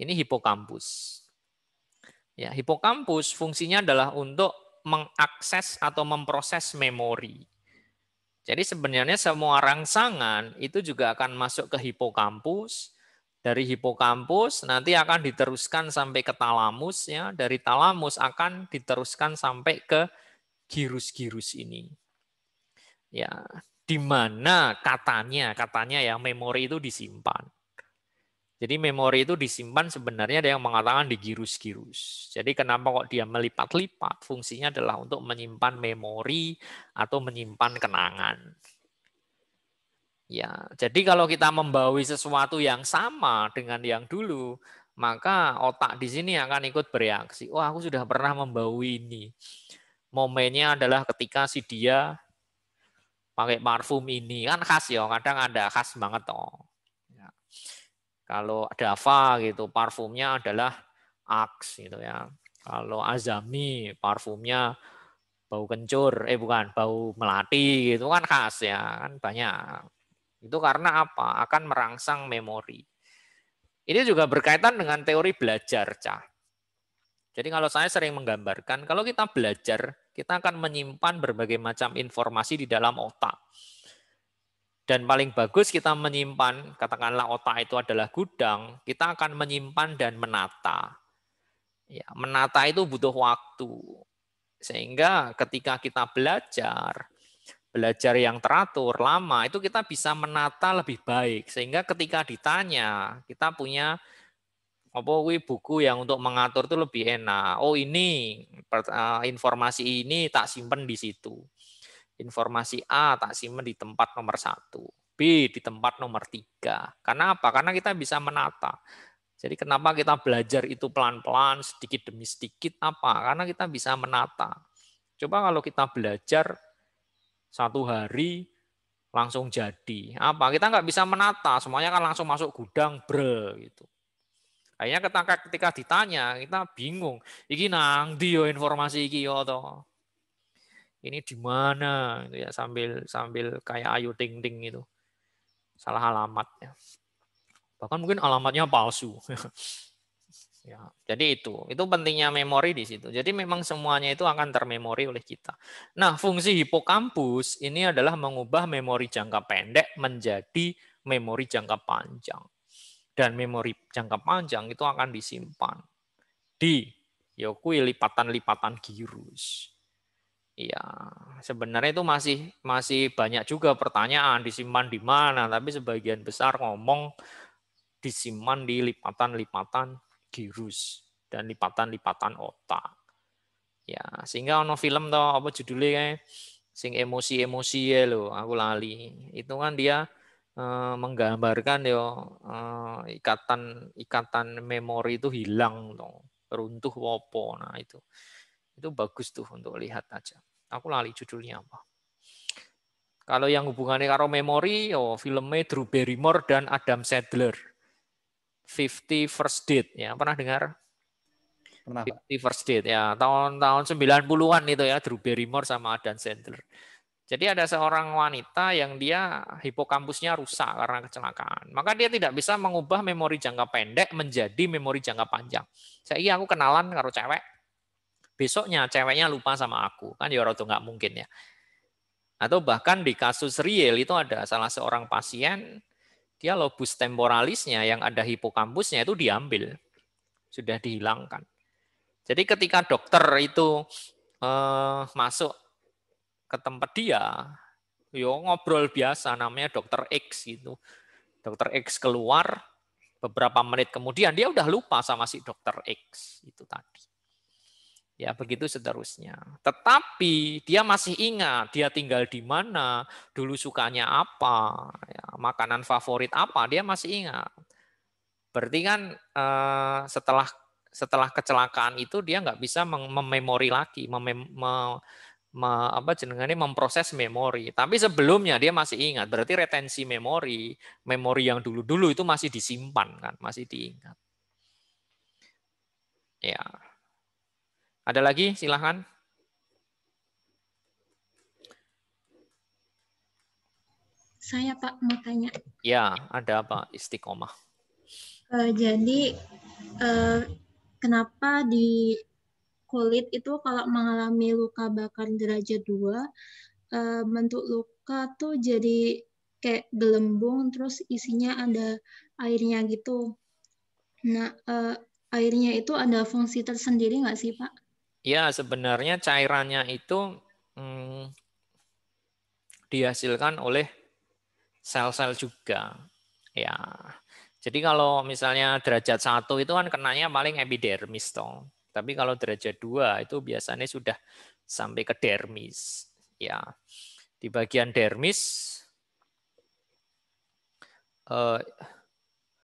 Ini hipokampus. Ya, hipokampus fungsinya adalah untuk mengakses atau memproses memori. Jadi sebenarnya semua rangsangan itu juga akan masuk ke hipokampus. Dari hipokampus nanti akan diteruskan sampai ke talamus ya. Dari talamus akan diteruskan sampai ke girus-girus ini. Ya, di mana katanya ya memori itu disimpan. Jadi memori itu disimpan sebenarnya ada yang mengatakan di girus-girus. Jadi kenapa kok dia melipat-lipat? Fungsinya adalah untuk menyimpan memori atau menyimpan kenangan. Ya, jadi kalau kita membawi sesuatu yang sama dengan yang dulu, maka otak di sini akan ikut bereaksi. Oh, aku sudah pernah membawi ini. Momennya adalah ketika si dia pakai parfum ini. Kan khas ya, kadang ada khas banget toh. Ya. Kalau Dava gitu, parfumnya adalah Axe gitu ya. Kalau Azami, parfumnya bau kencur, bukan, bau melati gitu kan khas ya, kan banyak. Itu karena apa? Akan merangsang memori. Ini juga berkaitan dengan teori belajar, Cah. Jadi kalau saya sering menggambarkan, kalau kita belajar, kita akan menyimpan berbagai macam informasi di dalam otak. Dan paling bagus kita menyimpan, katakanlah otak itu adalah gudang, kita akan menyimpan dan menata. Ya, menata itu butuh waktu. Sehingga ketika kita belajar yang teratur, lama, itu kita bisa menata lebih baik. Sehingga ketika ditanya, kita punya buku yang untuk mengatur itu lebih enak. Oh ini, informasi ini tak simpen di situ. Informasi A tak simpen di tempat nomor 1, B di tempat nomor 3. Karena apa? Karena kita bisa menata. Jadi kenapa kita belajar itu pelan-pelan, sedikit demi sedikit, apa? Karena kita bisa menata. Coba kalau kita belajar 1 hari, langsung jadi. Apa? Kita nggak bisa menata, semuanya kan langsung masuk gudang, gitu. Akhirnya ketika ditanya, kita bingung. Iki nang ndi yo informasi iki yo toh. Ini di mana gitu ya, sambil kayak Ayu Ting Ting itu. Salah alamat ya. Bahkan mungkin alamatnya palsu. Ya, jadi itu pentingnya memori di situ. Jadi memang semuanya itu akan termemori oleh kita. Nah, fungsi hipokampus ini adalah mengubah memori jangka pendek menjadi memori jangka panjang. Dan memori jangka panjang itu akan disimpan di lipatan-lipatan girus. Iya, sebenarnya itu masih banyak juga pertanyaan disimpan di mana, tapi sebagian besar ngomong disimpan di lipatan-lipatan girus dan lipatan-lipatan otak. Ya, sehingga ono film toh apa judulnya kayak sing emosi-emosi ya lo, aku lali. Itu kan dia menggambarkan yo ikatan memori itu hilang toh, runtuh wopo. Nah, itu bagus tuh untuk lihat aja. Aku lali judulnya apa. Kalau yang hubungannya karo memori, filmnya Drew Barrymore dan Adam Sandler. 50 First Date, ya pernah dengar?
Pernah,
50 First Date, ya tahun 90-an itu ya, Drew Barrymore sama Adam Sandler. Jadi ada seorang wanita yang dia hipokampusnya rusak karena kecelakaan. Maka dia tidak bisa mengubah memori jangka pendek menjadi memori jangka panjang. Aku kenalan karo cewek, besoknya ceweknya lupa sama aku, kan ya itu nggak mungkin ya. Atau bahkan di kasus real itu ada salah seorang pasien, dia lobus temporalisnya yang ada hipokampusnya itu diambil, sudah dihilangkan. Jadi ketika dokter itu masuk ke tempat dia, ngobrol biasa, namanya dokter X gitu. Dokter X keluar, beberapa menit kemudian dia udah lupa sama si dokter X itu tadi. Ya, begitu seterusnya. Tetapi dia masih ingat dia tinggal di mana, dulu sukanya apa, ya, makanan favorit apa, dia masih ingat. Berarti kan setelah kecelakaan itu dia nggak bisa mememori lagi, memproses memori. Tapi sebelumnya dia masih ingat, berarti retensi memori yang dulu-dulu itu masih disimpan kan, masih diingat. Ya. Ada lagi? Silahkan.
Saya Pak mau tanya.
Ya, ada apa? Istiqomah.
Jadi kenapa di kulit itu kalau mengalami luka bakar derajat 2, bentuk luka tuh jadi kayak gelembung, terus isinya ada airnya gitu. Nah, airnya itu ada fungsi tersendiri nggak sih, Pak?
Ya, sebenarnya cairannya itu dihasilkan oleh sel-sel juga. Ya. Jadi kalau misalnya derajat 1 itu kan kenanya paling epidermis toh. Tapi kalau derajat 2 itu biasanya sudah sampai ke dermis. Ya. Di bagian dermis